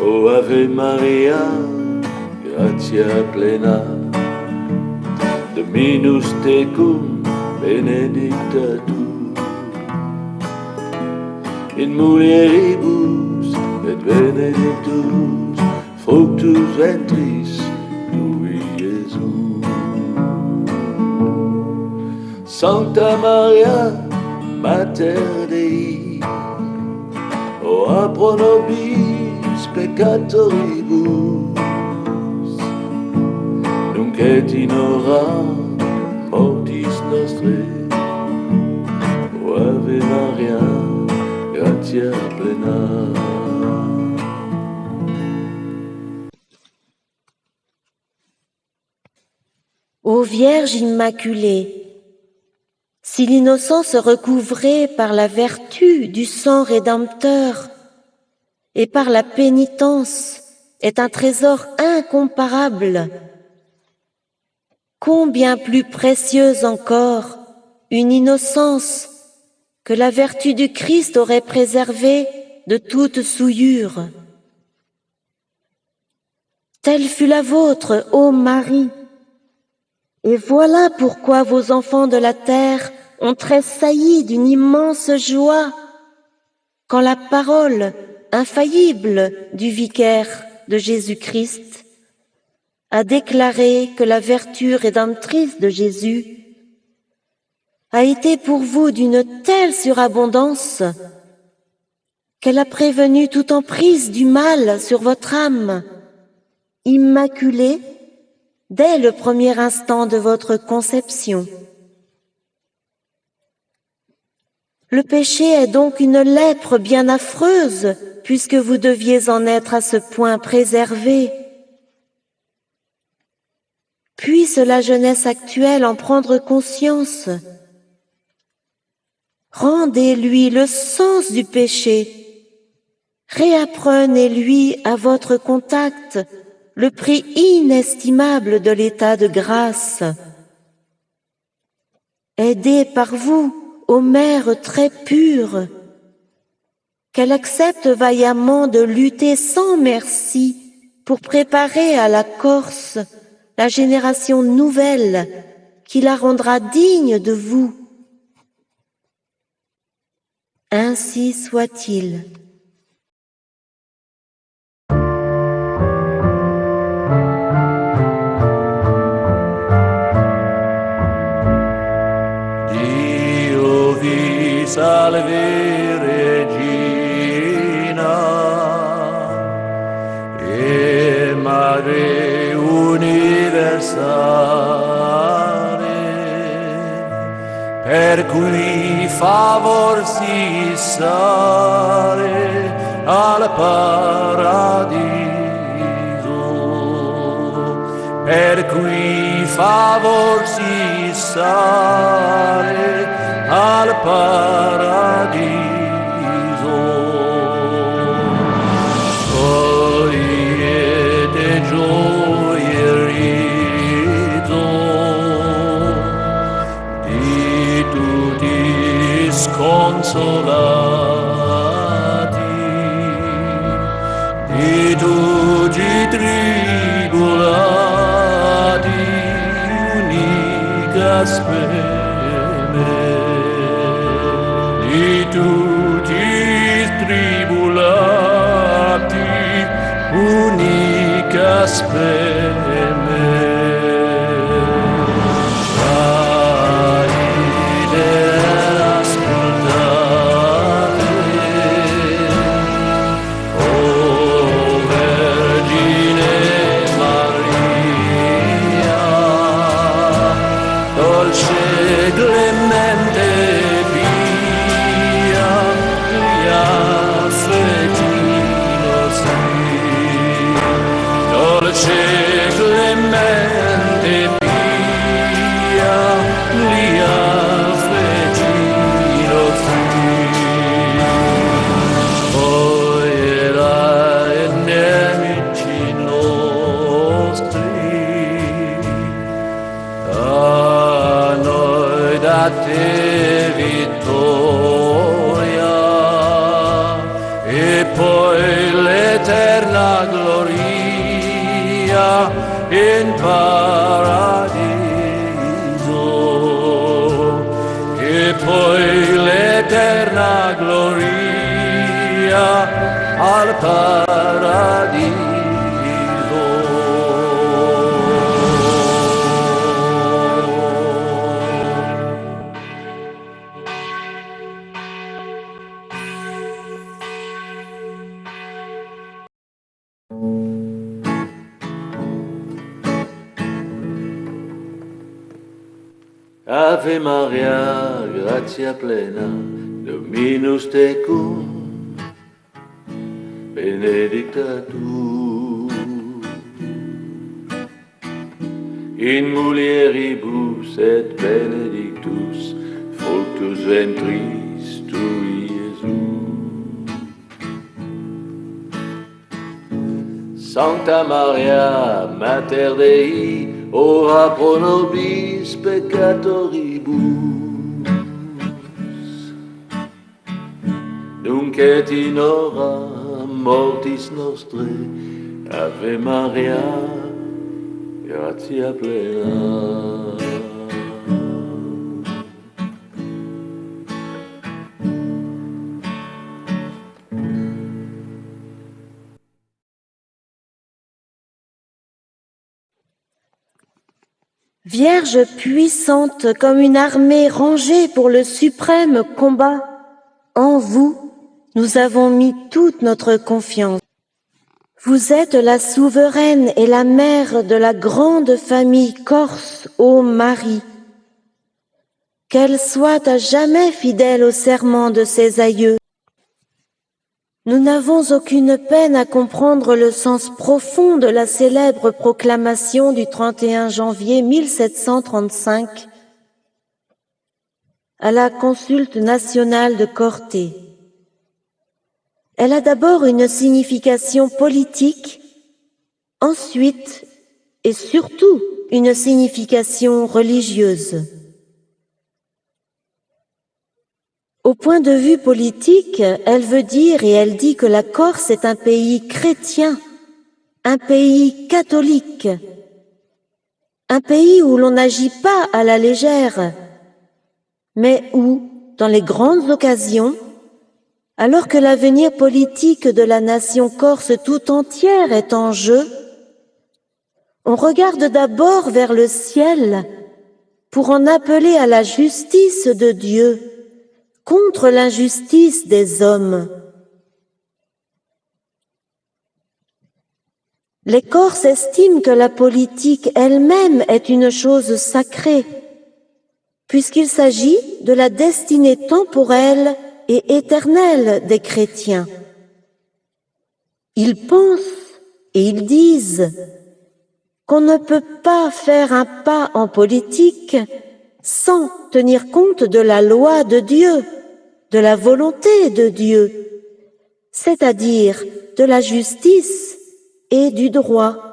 O Ave Maria, gratia plena, Dominus tecum, benedicta tu, in mulieribus et benedictus fructus ventris tui, Iesus. Sancta Maria, Mater Dei, ora pro nobis peccatoribus, nunc et in hora mortis nostrae. O Ave Maria, gratia plena. Ô Vierge Immaculée, si l'innocence recouvrée par la vertu du sang rédempteur et par la pénitence est un trésor incomparable, combien plus précieuse encore une innocence que la vertu du Christ aurait préservée de toute souillure. Telle fut la vôtre, ô Marie, et voilà pourquoi vos enfants de la terre ont tressailli d'une immense joie quand la parole infaillible du vicaire de Jésus-Christ a déclaré que la vertu rédemptrice de Jésus a été pour vous d'une telle surabondance qu'elle a prévenu toute emprise du mal sur votre âme, immaculée dès le premier instant de votre conception. Le péché est donc une lèpre bien affreuse, puisque vous deviez en être à ce point préservé. Puisse la jeunesse actuelle en prendre conscience. Rendez-lui le sens du péché. Réapprenez-lui à votre contact le prix inestimable de l'état de grâce. Aidée par vous, ô mère très pure, qu'elle accepte vaillamment de lutter sans merci pour préparer à la Corse la génération nouvelle qui la rendra digne de vous. Ainsi soit-il. Dio vi salvi Regina e Madre universale, per cui favor si sale al paradiso, per cui favor si sale al paradiso. Togliete gioia e riso di tutti sconsolati, di tutti tribulati, unica speme, di tutti tribulati, unica speme. Te vittoria e poi l'eterna gloria in paradiso, e poi l'eterna gloria al paradiso. Ave Maria, gratia plena, Dominus tecum, benedicta tu in mulieribus et benedictus fructus ventris tui, Iesus. Sancta Maria, Mater Dei, ora pro nobis peccatoribus, nunc et in hora mortis nostre. Ave Maria, gratia plena. Vierge puissante comme une armée rangée pour le suprême combat, en vous, nous avons mis toute notre confiance. Vous êtes la souveraine et la mère de la grande famille corse, ô Marie. Qu'elle soit à jamais fidèle au serment de ses aïeux. Nous n'avons aucune peine à comprendre le sens profond de la célèbre proclamation du 31 janvier 1735 à la consulte nationale de Corté. Elle a d'abord une signification politique, ensuite et surtout une signification religieuse. Au point de vue politique, elle veut dire et elle dit que la Corse est un pays chrétien, un pays catholique, un pays où l'on n'agit pas à la légère, mais où, dans les grandes occasions, alors que l'avenir politique de la nation corse tout entière est en jeu, on regarde d'abord vers le ciel pour en appeler à la justice de Dieu contre l'injustice des hommes. Les Corses estiment que la politique elle-même est une chose sacrée, puisqu'il s'agit de la destinée temporelle et éternelle des chrétiens. Ils pensent et ils disent qu'on ne peut pas faire un pas en politique sans tenir compte de la loi de Dieu, de la volonté de Dieu, c'est-à-dire de la justice et du droit.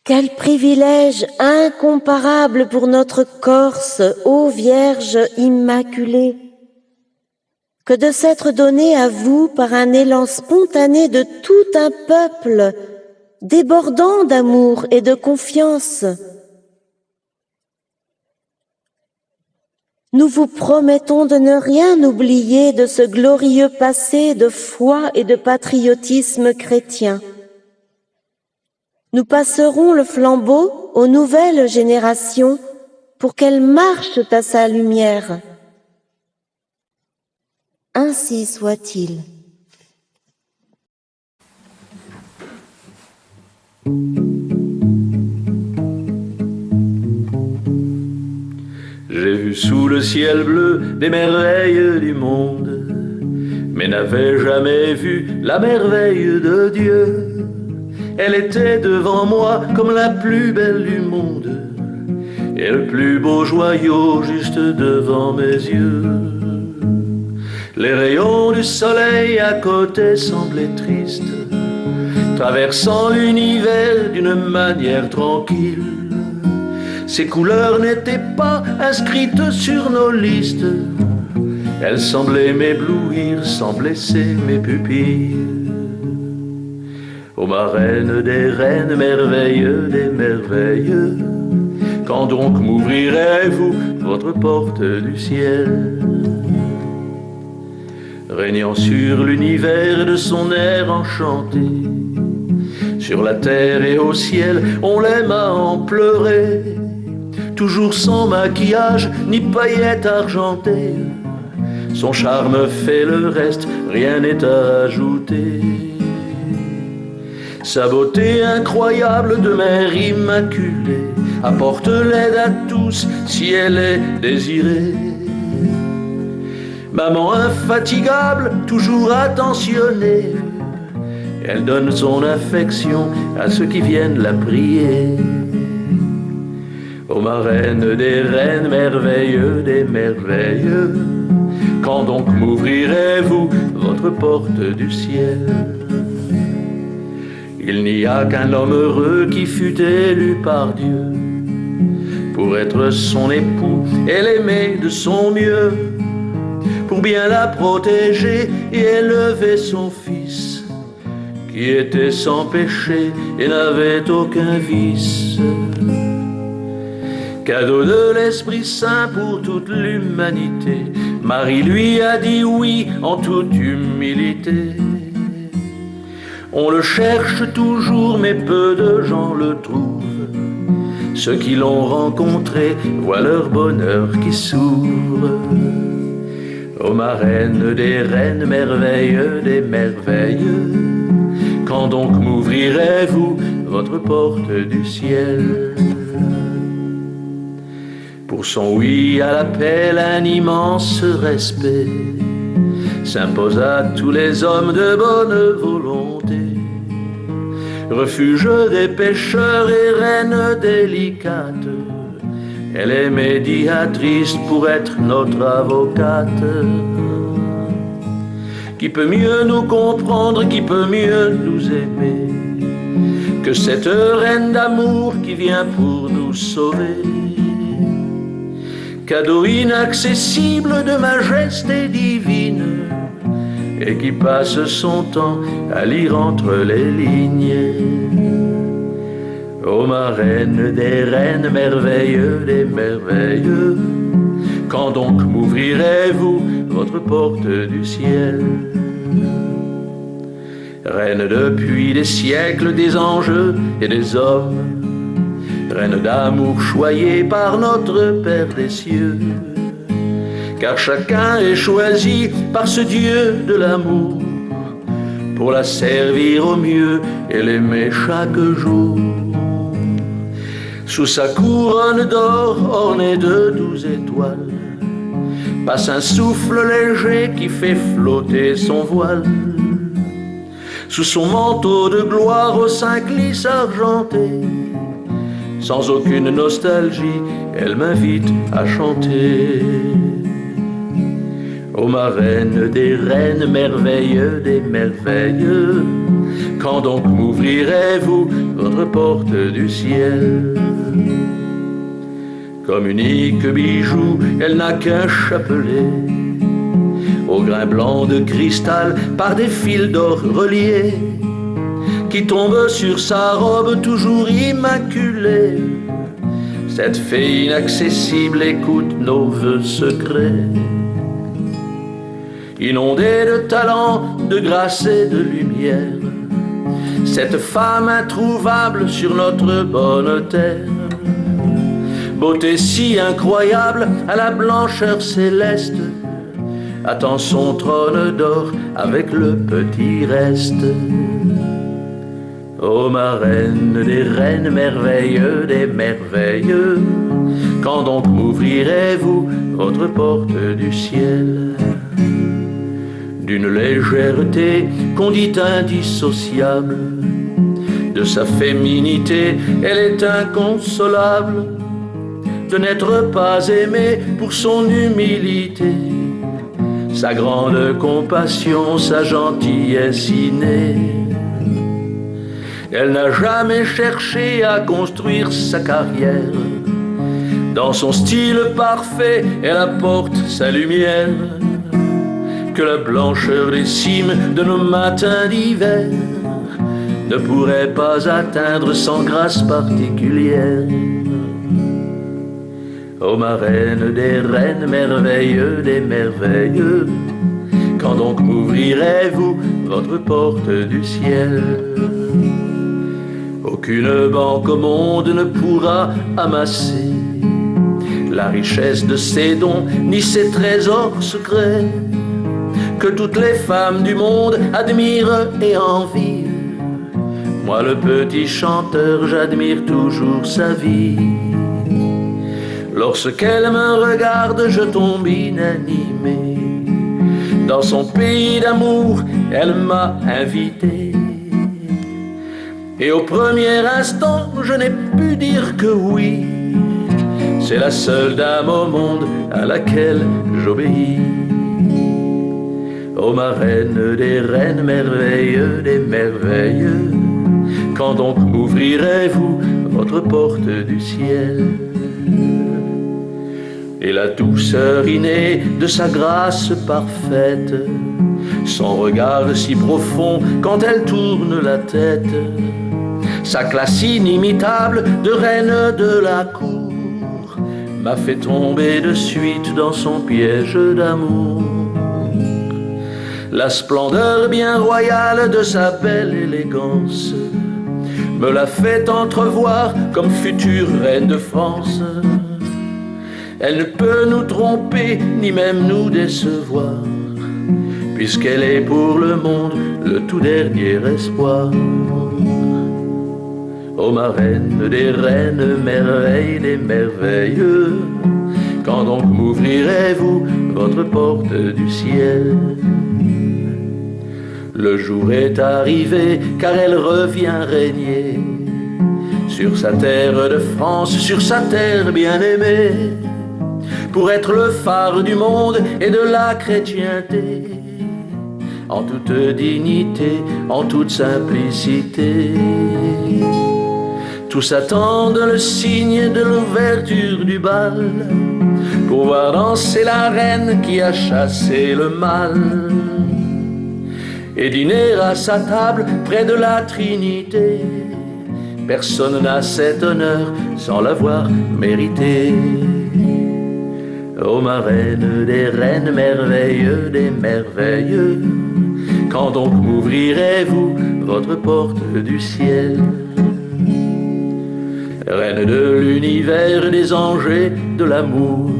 Quel privilège incomparable pour notre Corse, ô Vierge Immaculée, que de s'être donné à vous par un élan spontané de tout un peuple, débordant d'amour et de confiance. Nous vous promettons de ne rien oublier de ce glorieux passé de foi et de patriotisme chrétien. Nous passerons le flambeau aux nouvelles générations pour qu'elles marchent à sa lumière. Ainsi soit-il. J'ai vu sous le ciel bleu des merveilles du monde, mais n'avais jamais vu la merveille de Dieu. Elle était devant moi comme la plus belle du monde, et le plus beau joyau juste devant mes yeux. Les rayons du soleil à côté semblaient tristes, traversant l'univers d'une manière tranquille. Ces couleurs n'étaient pas inscrites sur nos listes, elles semblaient m'éblouir sans blesser mes pupilles. Ô ma reine des reines, merveilleux des merveilleux, quand donc m'ouvrirez-vous votre porte du ciel? Régnant sur l'univers de son air enchanté, sur la terre et au ciel, on l'aime à en pleurer, toujours sans maquillage ni paillettes argentées. Son charme fait le reste, rien n'est à ajouter. Sa beauté incroyable de mère immaculée apporte l'aide à tous si elle est désirée. Maman infatigable, toujours attentionnée, elle donne son affection à ceux qui viennent la prier. Ô ma reine des reines, merveilleux des merveilleux, quand donc m'ouvrirez-vous votre porte du ciel? Il n'y a qu'un homme heureux qui fut élu par Dieu pour être son époux et l'aimer de son mieux, pour bien la protéger et élever son fils, qui était sans péché et n'avait aucun vice. Cadeau de l'Esprit Saint pour toute l'humanité, Marie lui a dit oui en toute humilité. On le cherche toujours, mais peu de gens le trouvent. Ceux qui l'ont rencontré voient leur bonheur qui s'ouvre. Ô ma reine des reines, merveille des merveilles, quand donc m'ouvrirez-vous votre porte du ciel? Pour son oui à l'appel, un immense respect s'impose à tous les hommes de bonne volonté. Refuge des pécheurs et reine délicate, elle est médiatrice pour être notre avocate. Qui peut mieux nous comprendre, qui peut mieux nous aimer que cette reine d'amour qui vient pour nous sauver? Cadeau inaccessible de majesté divine, et qui passe son temps à lire entre les lignes. Ô ma reine des reines, merveilleux des merveilleux, quand donc m'ouvrirez-vous votre porte du ciel? Reine depuis des siècles des anges et des hommes, reine d'amour choyée par notre Père des cieux, car chacun est choisi par ce Dieu de l'amour pour la servir au mieux et l'aimer chaque jour. Sous sa couronne d'or ornée de 12 étoiles passe un souffle léger qui fait flotter son voile. Sous son manteau de gloire au sein glisse argenté, sans aucune nostalgie, elle m'invite à chanter. Ô ma reine des reines, merveilleux des merveilleux, quand donc m'ouvrirez-vous votre porte du ciel? Comme unique bijou, elle n'a qu'un chapelet, au grain blanc de cristal par des fils d'or reliés, qui tombe sur sa robe toujours immaculée. Cette fée inaccessible écoute nos vœux secrets. Inondée de talent, de grâce et de lumière, cette femme introuvable sur notre bonne terre, beauté si incroyable à la blancheur céleste, attend son trône d'or avec le petit reste. Ô ma reine des reines, merveilleux des merveilleux, quand donc m'ouvrirez-vous votre porte du ciel? D'une légèreté qu'on dit indissociable, de sa féminité, elle est inconsolable, de n'être pas aimée pour son humilité, sa grande compassion, sa gentillesse innée. Elle n'a jamais cherché à construire sa carrière, dans son style parfait, elle apporte sa lumière, que la blancheur des cimes de nos matins d'hiver ne pourrait pas atteindre sans grâce particulière. Ô ma reine des reines, merveilleux des merveilleux, quand donc m'ouvrirez-vous votre porte du ciel? Aucune banque au monde ne pourra amasser la richesse de ses dons, ni ses trésors secrets, que toutes les femmes du monde admirent et envient. Moi le petit chanteur, j'admire toujours sa vie. Lorsqu'elle me regarde, je tombe inanimé. Dans son pays d'amour, elle m'a invité. Et au premier instant, je n'ai pu dire que oui. C'est la seule dame au monde à laquelle j'obéis. Ô ma reine des reines, merveilleux des merveilleux, quand donc m'ouvrirez-vous votre porte du ciel? Et la douceur innée de sa grâce parfaite, son regard si profond quand elle tourne la tête, sa classe inimitable de reine de la cour, m'a fait tomber de suite dans son piège d'amour. La splendeur bien royale de sa belle élégance me l'a fait entrevoir comme future reine de France. Elle ne peut nous tromper, ni même nous décevoir, puisqu'elle est pour le monde le tout dernier espoir. Ô ma reine des reines, merveille des merveilleux, quand donc m'ouvrirez-vous votre porte du ciel? Le jour est arrivé, car elle revient régner sur sa terre de France, sur sa terre bien-aimée, pour être le phare du monde et de la chrétienté, en toute dignité, en toute simplicité. Tous attendent le signe de l'ouverture du bal, pour voir danser la reine qui a chassé le mal, et dîner à sa table près de la Trinité. Personne n'a cet honneur sans l'avoir mérité. Ô ma reine des reines, merveilleux des merveilleux, quand donc m'ouvrirez-vous votre porte du ciel? Reine de l'univers, des anges et de l'amour,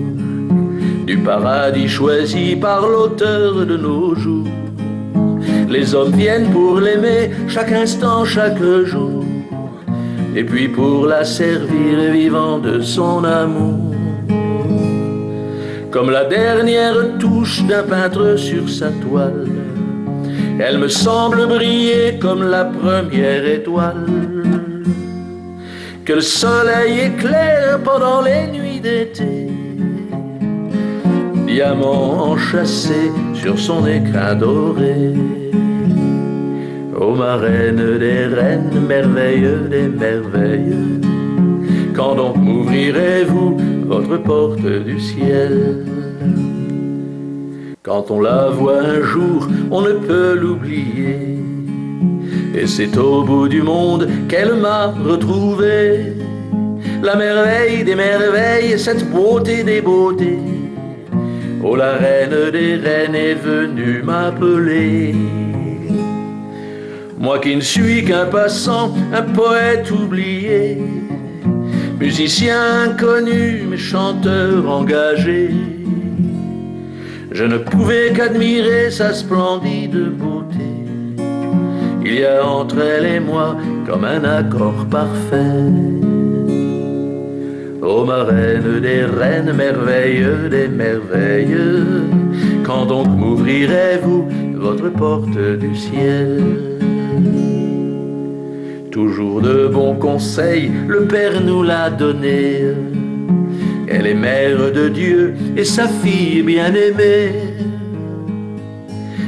du paradis choisi par l'auteur de nos jours, les hommes viennent pour l'aimer chaque instant, chaque jour, et puis pour la servir vivant de son amour. Comme la dernière touche d'un peintre sur sa toile, elle me semble briller comme la première étoile que le soleil éclaire pendant les nuits d'été, diamant enchâssé sur son écrin doré. Ô ma reine des reines, merveilleux des merveilleux, quand donc m'ouvrirez-vous votre porte du ciel? Quand on la voit un jour, on ne peut l'oublier, et c'est au bout du monde qu'elle m'a retrouvé. La merveille des merveilles, cette beauté des beautés, oh la reine des reines est venue m'appeler. Moi qui ne suis qu'un passant, un poète oublié, musicien inconnu, mais chanteur engagé, je ne pouvais qu'admirer sa splendide beauté. Il y a entre elle et moi comme un accord parfait. Ô ma reine des reines, merveilleux des merveilleux, quand donc m'ouvrirez-vous votre porte du ciel? Toujours de bons conseils, le Père nous l'a donné. Elle est mère de Dieu et sa fille bien-aimée,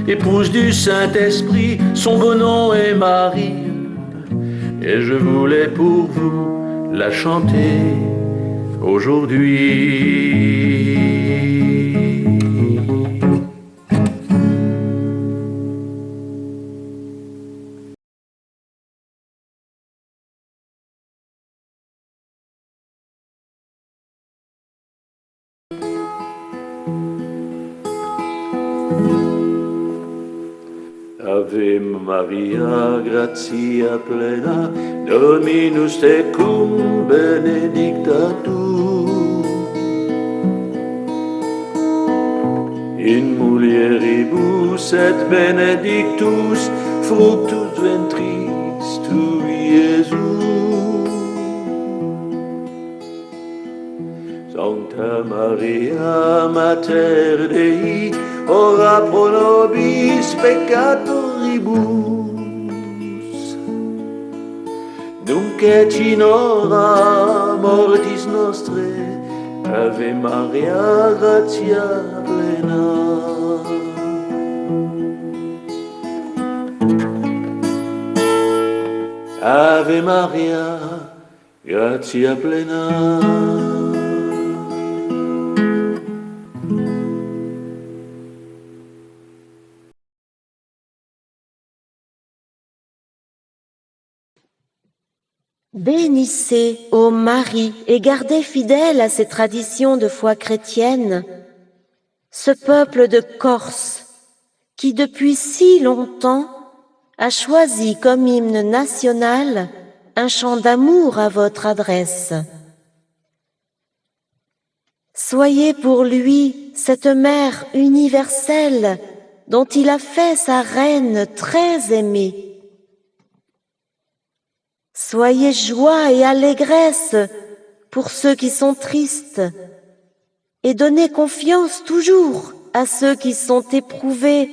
épouse du Saint-Esprit, son beau nom est Marie, et je voulais pour vous la chanter aujourd'hui. Ave Maria, gratia plena, Dominus tecum, benedicta tu in mulieribus et benedictus fructus ventris tui, Iesus. Sancta Maria, Mater Dei, ora pro nobis peccatoribus, nunc et in hora mortis nostre. Ave Maria, gratia plena. Ave Maria, gratia plena. Bénissez, ô Marie, et gardez fidèle à ces traditions de foi chrétienne ce peuple de Corse qui depuis si longtemps a choisi comme hymne national un chant d'amour à votre adresse. Soyez pour lui cette mère universelle dont il a fait sa reine très aimée. Soyez joie et allégresse pour ceux qui sont tristes et donnez confiance toujours à ceux qui sont éprouvés,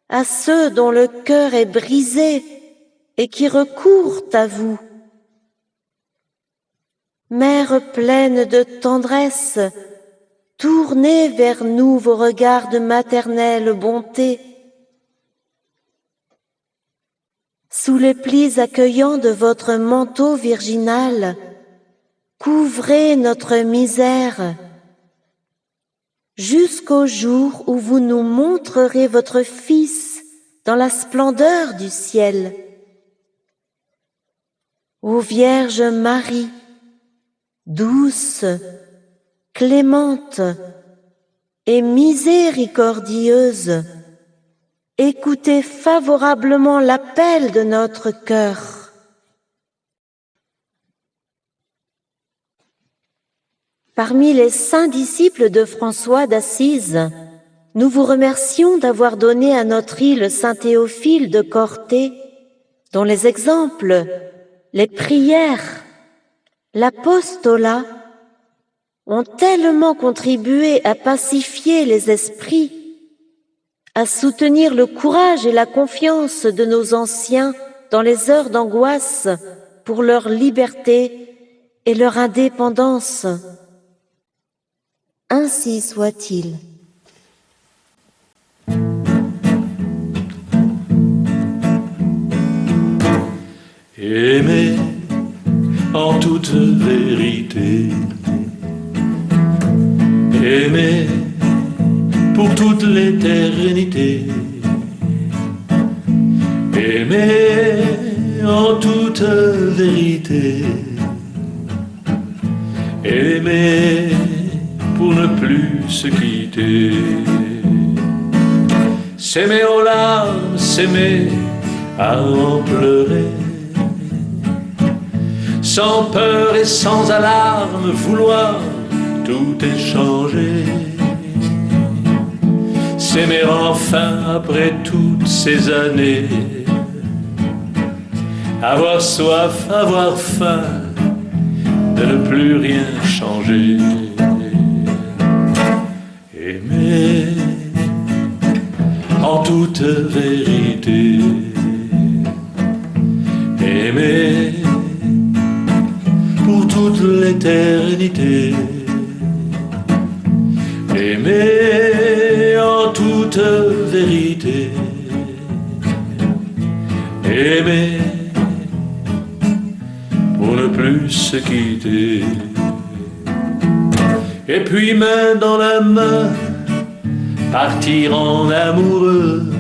à ceux dont le cœur est brisé et qui recourent à vous. Mère pleine de tendresse, tournez vers nous vos regards de maternelle bonté. Sous les plis accueillants de votre manteau virginal, couvrez notre misère, jusqu'au jour où vous nous montrerez votre Fils dans la splendeur du ciel. Ô Vierge Marie, douce, clémente et miséricordieuse, écoutez favorablement l'appel de notre cœur. Parmi les saints disciples de François d'Assise, nous vous remercions d'avoir donné à notre île Saint Théophile de Corté, dont les exemples, les prières, l'apostolat ont tellement contribué à pacifier les esprits, à soutenir le courage et la confiance de nos anciens dans les heures d'angoisse pour leur liberté et leur indépendance. Ainsi soit-il. Aimer en toute vérité, aimer pour toute l'éternité, aimer en toute vérité, aimer pour ne plus se quitter. S'aimer aux larmes, s'aimer à en pleurer, sans peur et sans alarme, vouloir tout échanger. S'aimer enfin après toutes ces années, avoir soif, avoir faim, de ne plus rien changer. Aimer en toute vérité, aimer pour toute l'éternité, aimer en toute vérité, aimer pour ne plus se quitter. Et puis main dans la main, partir en amoureux,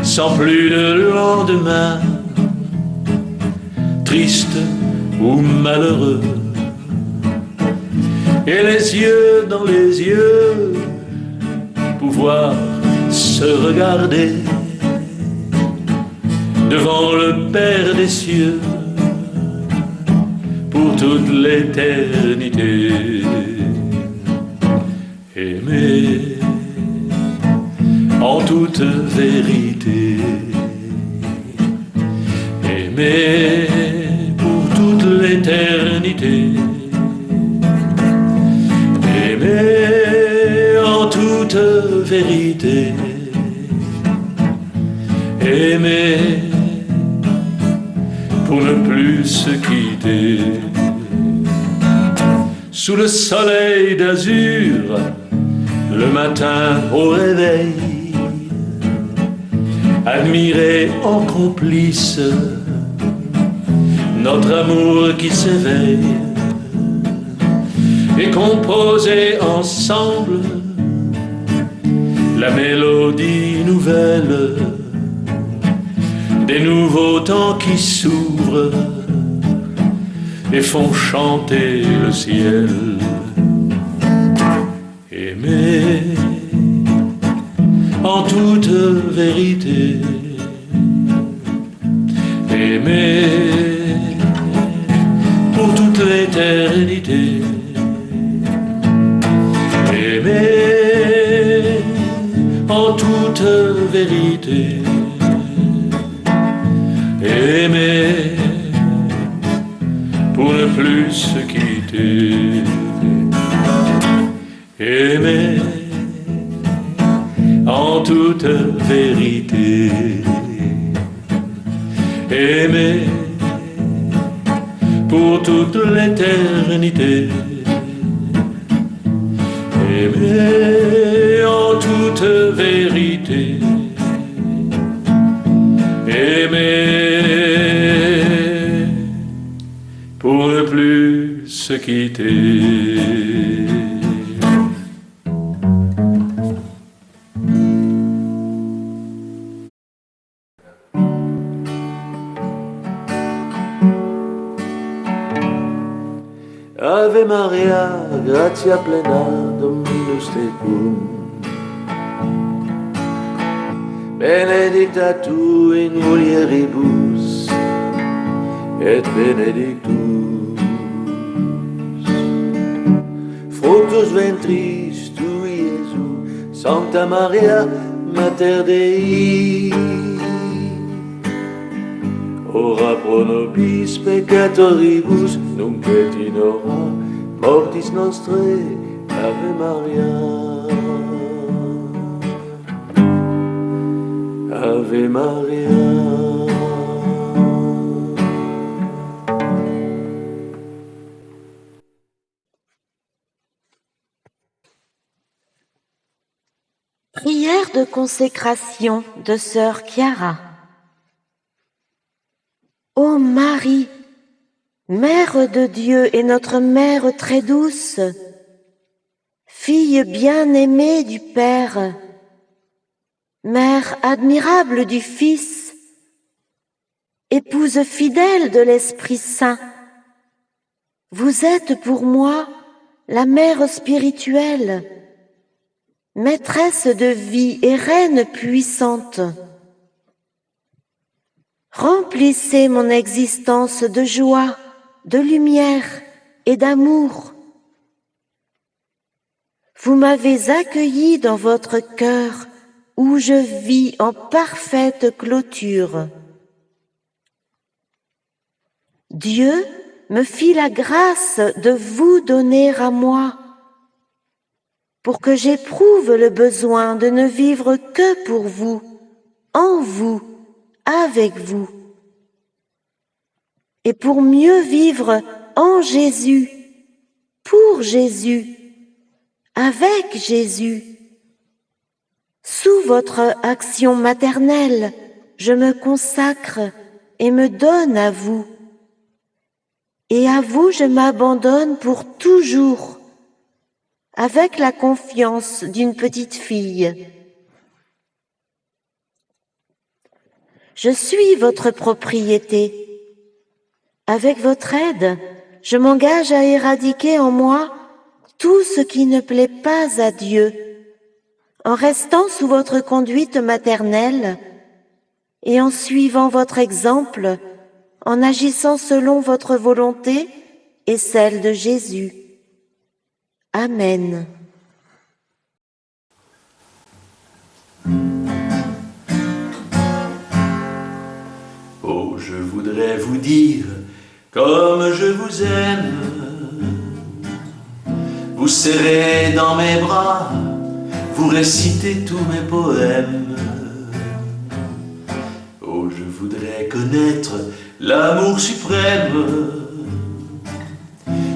sans plus de lendemain, triste ou malheureux. Et les yeux dans les yeux, pouvoir se regarder devant le Père des cieux pour toute l'éternité. Aimer en toute vérité, aimer pour toute l'éternité, aimer en toute vérité, aimer pour ne plus se quitter. Sous le soleil d'azur, le matin au réveil, admirer en complice notre amour qui s'éveille, et composer ensemble la mélodie nouvelle des nouveaux temps qui s'ouvrent et font chanter le ciel. Aimer en toute vérité. Aimer pour toute l'éternité. Aimer en toute vérité. Aimer pour ne plus se quitter. Aimer en toute vérité. Aimer pour toute l'éternité. Aimer en toute vérité. Aimer pour ne plus se quitter. Ave Maria, gratia plena, Dominus tecum. Benedicta tu in mulieribus, et benedictus fructus ventris tui, Iesus. Sancta Maria, Mater Dei, ora pro nobis peccatoribus, nunc et in hora mortis nostrae. Ave Maria, Ave Maria. Prière de consécration de sœur Chiara. Ô Marie, Mère de Dieu et notre Mère très douce, Fille bien-aimée du Père, Mère admirable du Fils, Épouse fidèle de l'Esprit Saint, vous êtes pour moi la Mère spirituelle, Maîtresse de vie et Reine puissante. Remplissez mon existence de joie, de lumière et d'amour. Vous m'avez accueilli dans votre cœur où je vis en parfaite clôture. Dieu me fit la grâce de vous donner à moi pour que j'éprouve le besoin de ne vivre que pour vous, en vous, avec vous, et pour mieux vivre en Jésus, pour Jésus, avec Jésus. Sous votre action maternelle, je me consacre et me donne à vous. Et à vous je m'abandonne pour toujours, avec la confiance d'une petite fille. Je suis votre propriété. Avec votre aide, je m'engage à éradiquer en moi tout ce qui ne plaît pas à Dieu, en restant sous votre conduite maternelle et en suivant votre exemple, en agissant selon votre volonté et celle de Jésus. Amen. Oh, je voudrais vous dire comme je vous aime, vous serrer dans mes bras, vous réciter tous mes poèmes. Oh, je voudrais connaître l'amour suprême,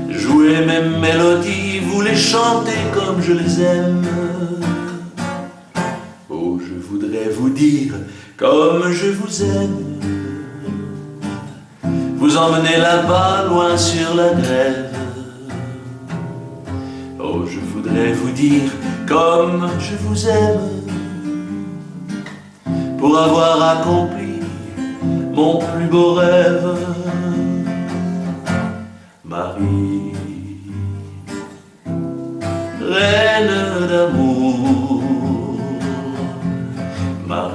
jouer mes mélodies, vous les chanter comme je les aime. Oh, je voudrais vous dire comme je vous aime, vous emmener là-bas, loin sur la grève. Oh, je voudrais vous dire comme je vous aime, pour avoir accompli mon plus beau rêve. Marie, reine d'amour,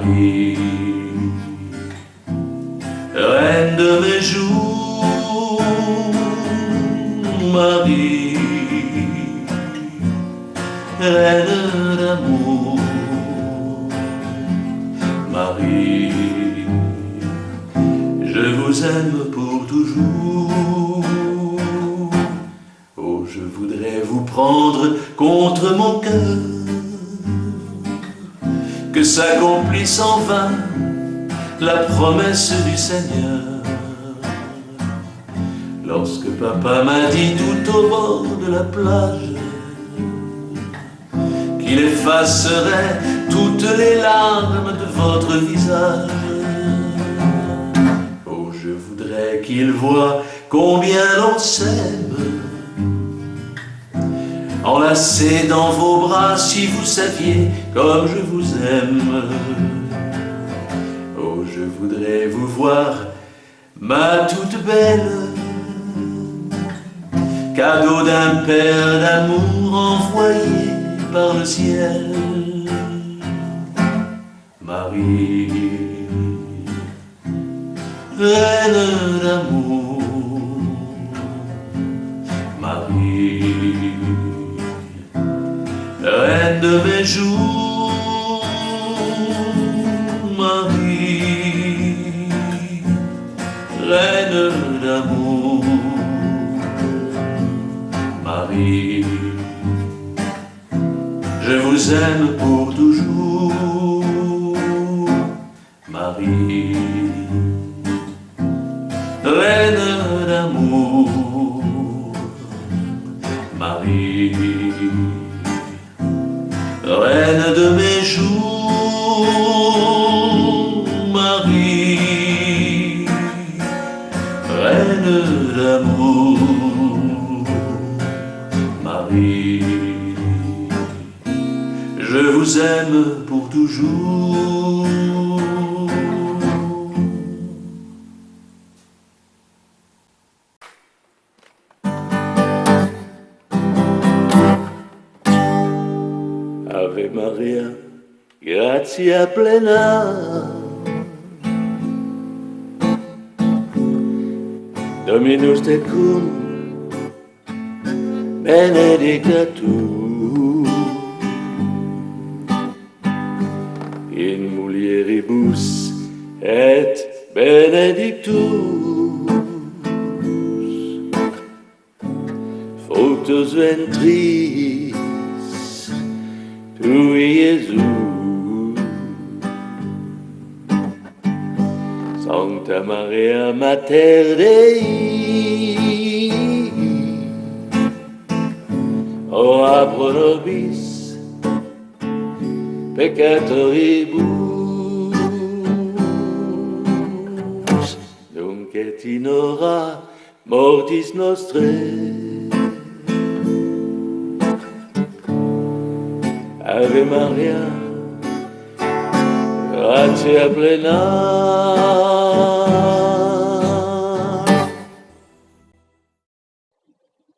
Marie, reine de mes jours, Marie, reine d'amour, Marie, je vous aime pour toujours. Oh, je voudrais vous prendre contre mon cœur, que s'accomplisse en vain la promesse du Seigneur. Lorsque papa m'a dit tout au bord de la plage qu'il effacerait toutes les larmes de votre visage, oh, je voudrais qu'il voie combien l'on s'aime, enlacé dans vos bras, si vous saviez comme je vous aime. Oh, je voudrais vous voir, ma toute belle, cadeau d'un père d'amour envoyé par le ciel. Marie, reine d'amour, Marie, reine de mes jours, Marie, reine d'amour, Marie, je vous aime pour toujours, Marie, reine d'amour, Marie, reine de mes jours, Marie, reine d'amour, Marie, je vous aime pour toujours. Ave Maria, gratia plena, Dominus tecum, benedicta tu in mulieribus et benedictus fructus ventris tui, Iesus. Sancta Maria Mater Dei, ora pro nobis peccatoribus, nunc et in hora mortis nostrae. Ave Maria, gratia plena.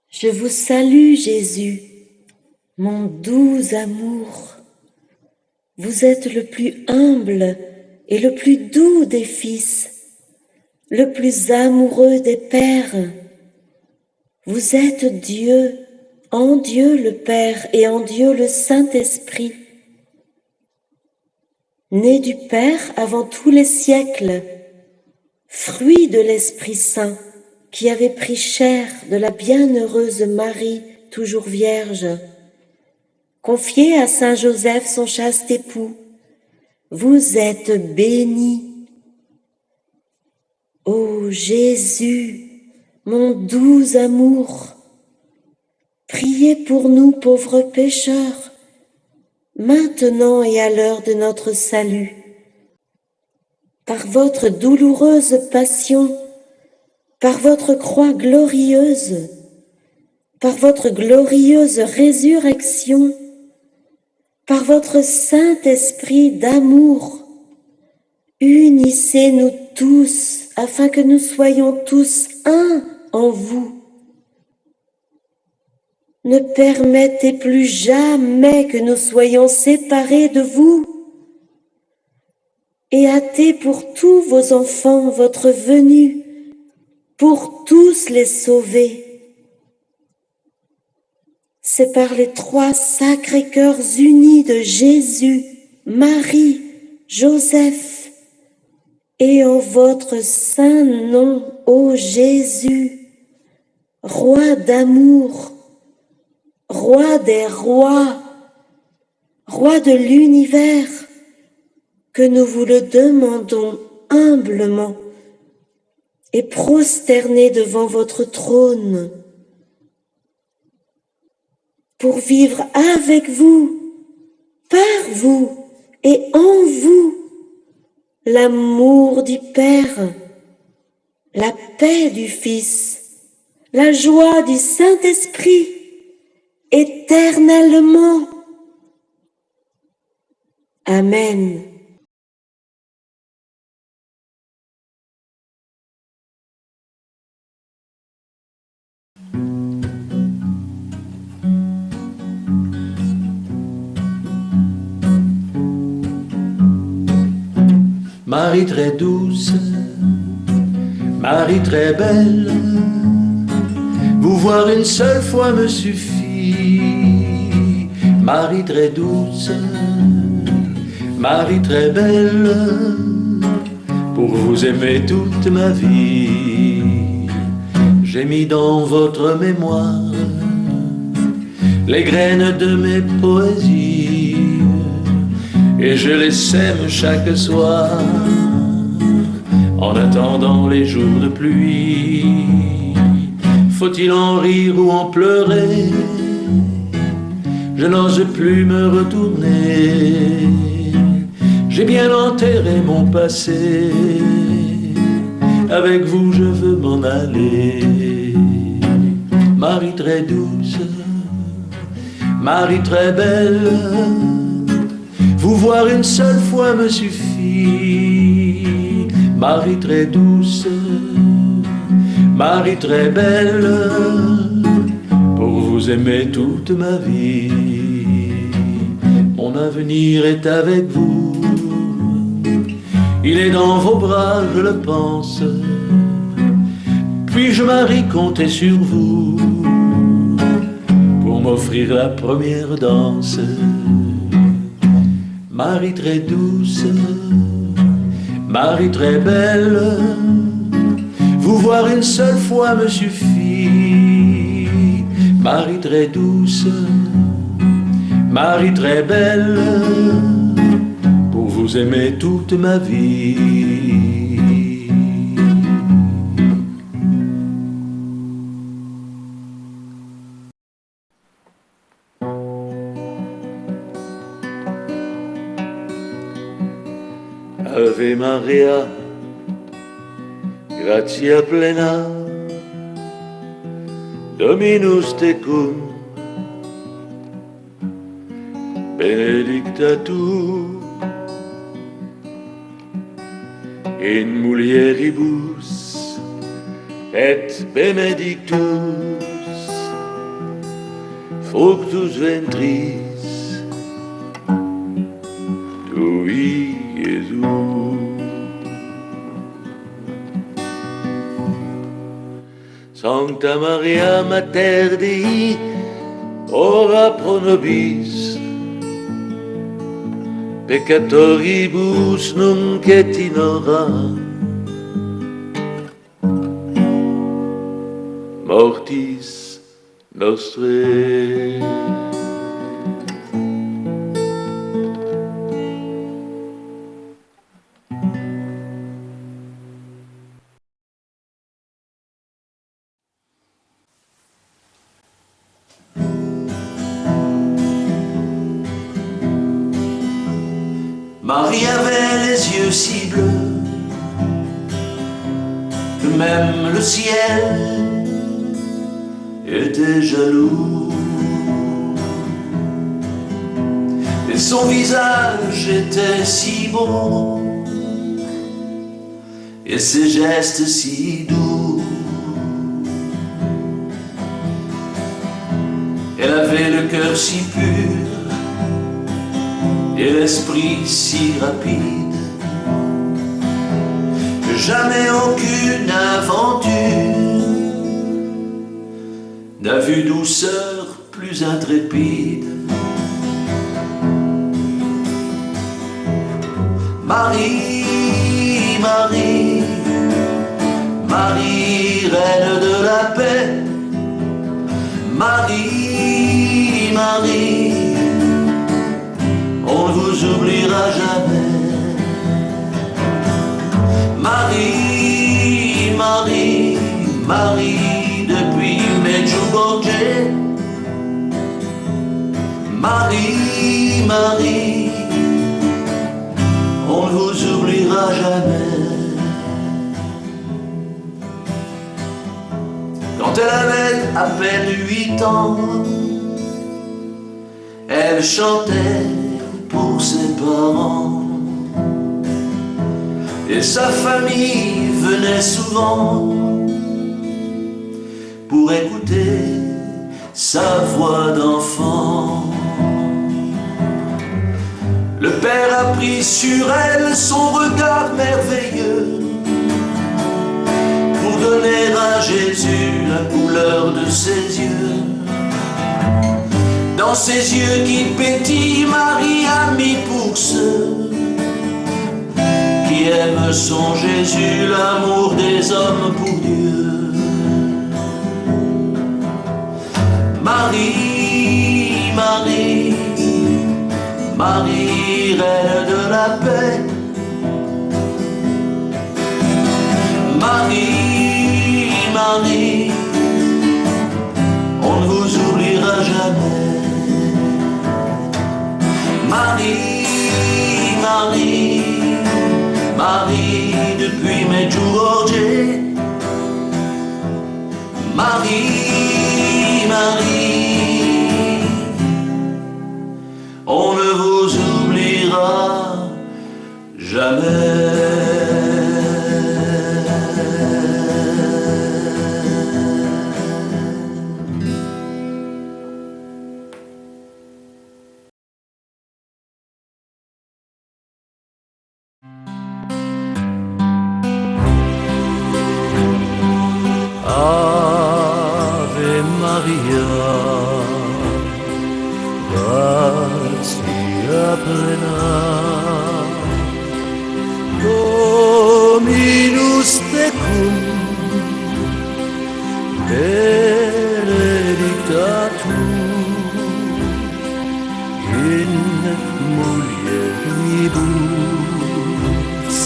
Je vous salue, Jésus, mon doux amour. Vous êtes le plus humble et le plus doux des fils, le plus amoureux des pères. Vous êtes Dieu, en Dieu le Père et en Dieu le Saint-Esprit. Né du Père avant tous les siècles, fruit de l'Esprit Saint qui avait pris chair de la bienheureuse Marie, toujours vierge, confié à Saint Joseph son chaste époux, vous êtes béni. Ô Jésus, mon doux amour, priez pour nous pauvres pécheurs, maintenant et à l'heure de notre salut. Par votre douloureuse passion, par votre croix glorieuse, par votre glorieuse résurrection, par votre Saint-Esprit d'amour, unissez-nous tous afin que nous soyons tous un en vous. Ne permettez plus jamais que nous soyons séparés de vous. et hâtez pour tous vos enfants votre venue, pour tous les sauver. C'est par les trois sacrés cœurs unis de Jésus, Marie, Joseph, et en votre saint nom, ô Jésus, Roi d'amour, Roi des rois, Roi de l'univers, que nous vous le demandons humblement et prosternés devant votre trône, pour vivre avec vous, par vous et en vous, l'amour du Père, la paix du Fils, la joie du Saint-Esprit, éternellement. Amen. Marie très douce, Marie très belle, vous voir une seule fois me suffit. Marie très douce, Marie très belle, pour vous aimer toute ma vie. J'ai mis dans votre mémoire les graines de mes poésies, et je les sème chaque soir en attendant les jours de pluie. Faut-il en rire ou en pleurer? Je n'ose plus me retourner. J'ai bien enterré mon passé. Avec vous je veux m'en aller. Marie très douce, Marie très belle, vous voir une seule fois me suffit. Marie très douce, Marie très belle, pour vous aimer toute ma vie. Mon avenir est avec vous, il est dans vos bras, je le pense. Puis-je, Marie, compter sur vous pour m'offrir la première danse? Marie très douce, Marie très belle, vous voir une seule fois me suffit. Marie très douce, Marie très belle, pour vous aimer toute ma vie. Ave Maria, gratia plena, Dominus tecum, benedicta tu in mulieribus et benedictus fructus ventris tui, Gesù. Sancta Maria Mater Dei, ora pro nobis peccatoribus nunc et in hora mortis nostrae. Marie avait les yeux si bleus que même le ciel était jaloux. Et son visage était si beau et ses gestes si doux. Elle avait le cœur si pur et l'esprit si rapide jamais aucune aventure n'a vu douceur plus intrépide. Marie, Marie, Marie, reine de la paix. Marie, Marie, on ne vous oubliera jamais. Marie, Marie, Marie, depuis Medjugorje. Marie, Marie, on ne vous oubliera jamais. Quand elle avait à peine 8 ans, elle chantait pour ses parents. Et sa famille venait souvent pour écouter sa voix d'enfant. Le père a pris sur elle son regard merveilleux pour donner à Jésus la couleur de ses yeux. Dans ses yeux qui pétillent, Marie a mis pour ceux qui aiment son Jésus l'amour des hommes pour Dieu. Marie, Marie, Marie, reine de la paix. Marie, Marie, on ne vous oubliera jamais. Marie, Marie, Marie, depuis Medjugorje. Marie, Marie, on ne vous oubliera jamais. Ave Maria, gratia plena, Dominus tecum, benedicta tu in mulieribus,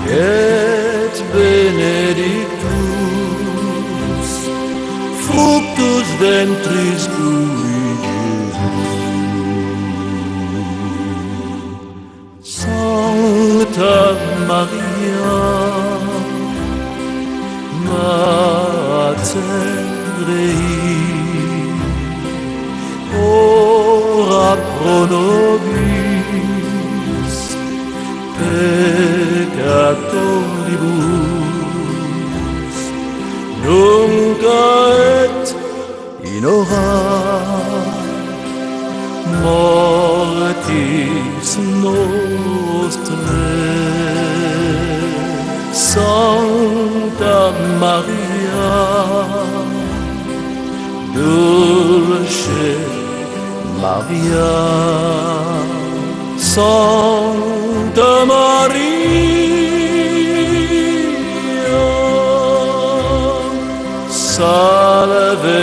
et benedictus fructus ventris tui, Jesus. Sancta Maria, Mater Dei, ora pro nobis peccatoribus, nunc et in hora mortis nostrae. Sancta Maria, Dulce Maria, Sancta Maria, Salve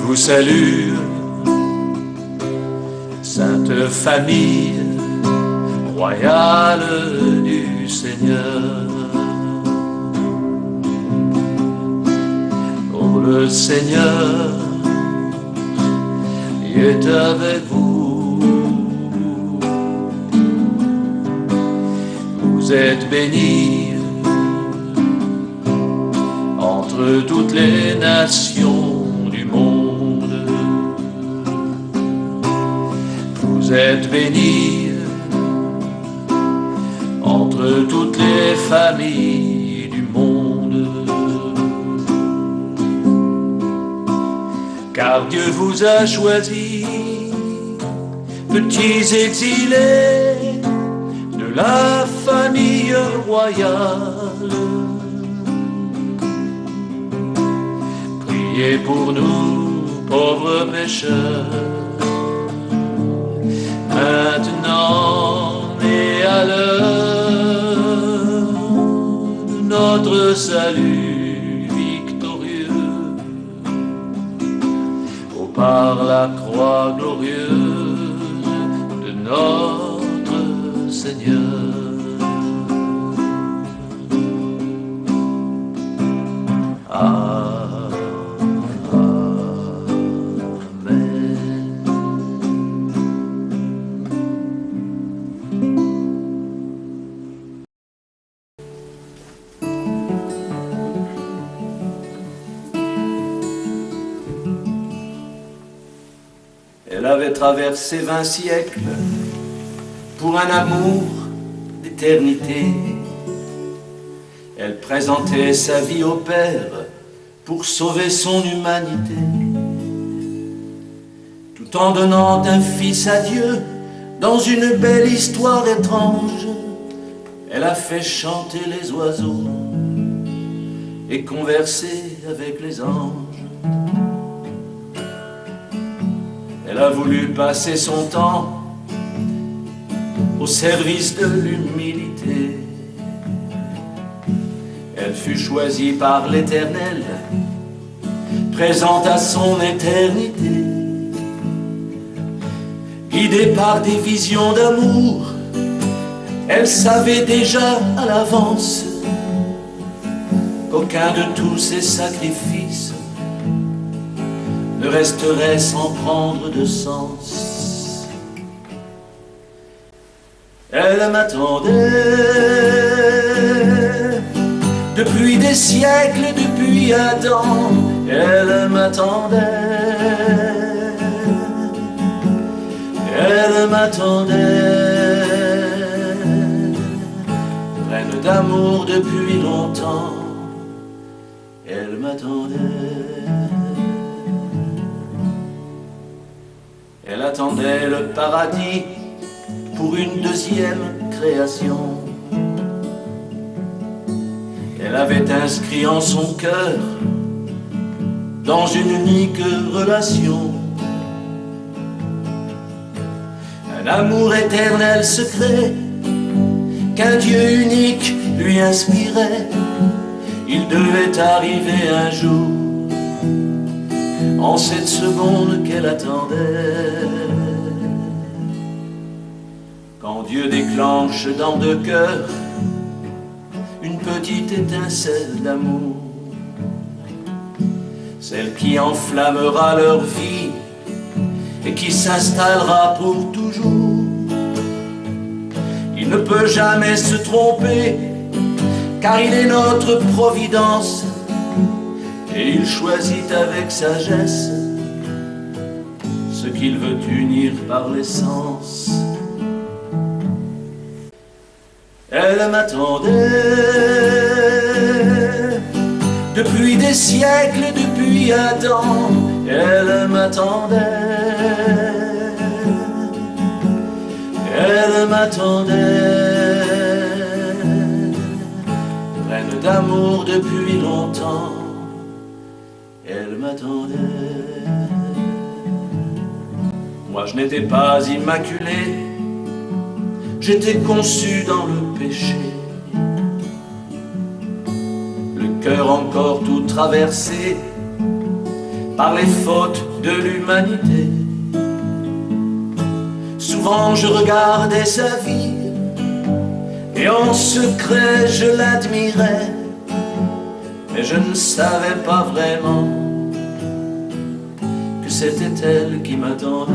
vous salue, sainte famille royale du Seigneur. le Seigneur est avec vous. Vous êtes bénie entre toutes les nations du monde. Vous êtes bénie entre toutes les familles du monde. Car Dieu vous a choisis, petits exilés de la famille royale. Priez pour nous, pauvres pécheurs, maintenant et à l'heure de notre salut victorieux. Oh, par la croix glorieuse de notre Seigneur. Elle avait traversé 20 siècles pour un amour d'éternité. Elle présentait sa vie au Père pour sauver son humanité. Tout en donnant un fils à Dieu dans une belle histoire étrange, elle a fait chanter les oiseaux et converser avec les anges. Elle a voulu passer son temps au service de l'humilité. Elle fut choisie par l'Éternel, présente à son éternité. Guidée par des visions d'amour, elle savait déjà à l'avance qu'aucun de tous ses sacrifices ne resterait sans prendre de sens. Elle m'attendait depuis des siècles, depuis Adam. Elle m'attendait, elle m'attendait, reine d'amour depuis longtemps. Elle m'attendait. Elle attendait le paradis pour une deuxième création. Elle avait inscrit en son cœur dans une unique relation un amour éternel secret qu'un Dieu unique lui inspirait. Il devait arriver un jour, en cette seconde qu'elle attendait, quand Dieu déclenche dans deux cœurs une petite étincelle d'amour, celle qui enflammera leur vie et qui s'installera pour toujours. Il ne peut jamais se tromper, car il est notre providence, et il choisit avec sagesse ce qu'il veut unir par l'essence. Elle m'attendait depuis des siècles, depuis Adam. Elle m'attendait, elle m'attendait, reine d'amour depuis longtemps. Elle m'attendait. Moi je n'étais pas immaculé, j'étais conçu dans le péché, le cœur encore tout traversé par les fautes de l'humanité. Souvent je regardais sa vie et en secret je l'admirais, mais je ne savais pas vraiment c'était elle qui m'attendait.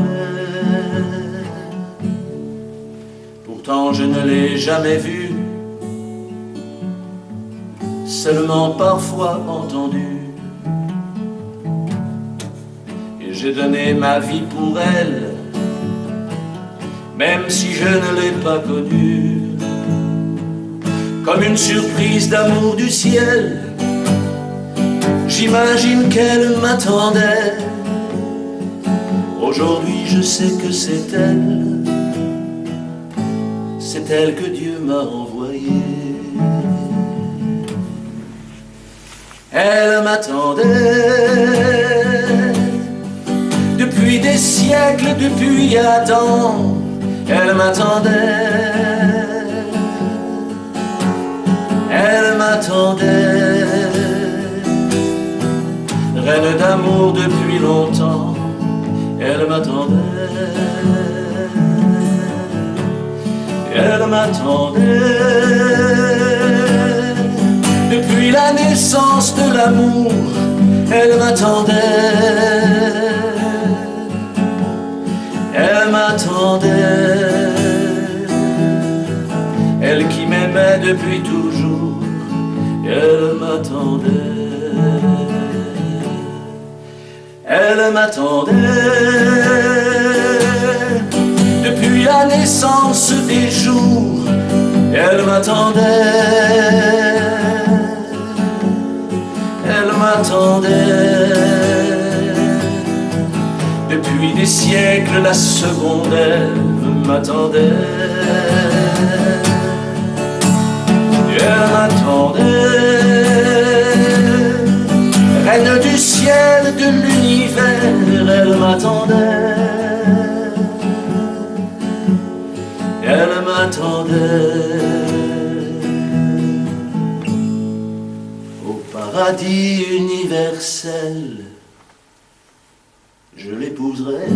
Pourtant je ne l'ai jamais vue, seulement parfois entendue. Et j'ai donné ma vie pour elle, même si je ne l'ai pas connue. Comme une surprise d'amour du ciel, j'imagine qu'elle m'attendait. Aujourd'hui je sais que c'est elle que Dieu m'a envoyée. Elle m'attendait depuis des siècles, depuis Adam. Elle m'attendait, elle m'attendait, reine d'amour depuis longtemps. Elle m'attendait, elle m'attendait depuis la naissance de l'amour. Elle m'attendait, elle m'attendait, elle qui m'aimait depuis toujours. Elle m'attendait, elle m'attendait depuis la naissance des jours. Elle m'attendait, elle m'attendait depuis des siècles. La seconde, elle m'attendait, elle m'attendait, reine du ciel, de l'univers. Elle m'attendait, elle m'attendait. Au paradis universel, je l'épouserai.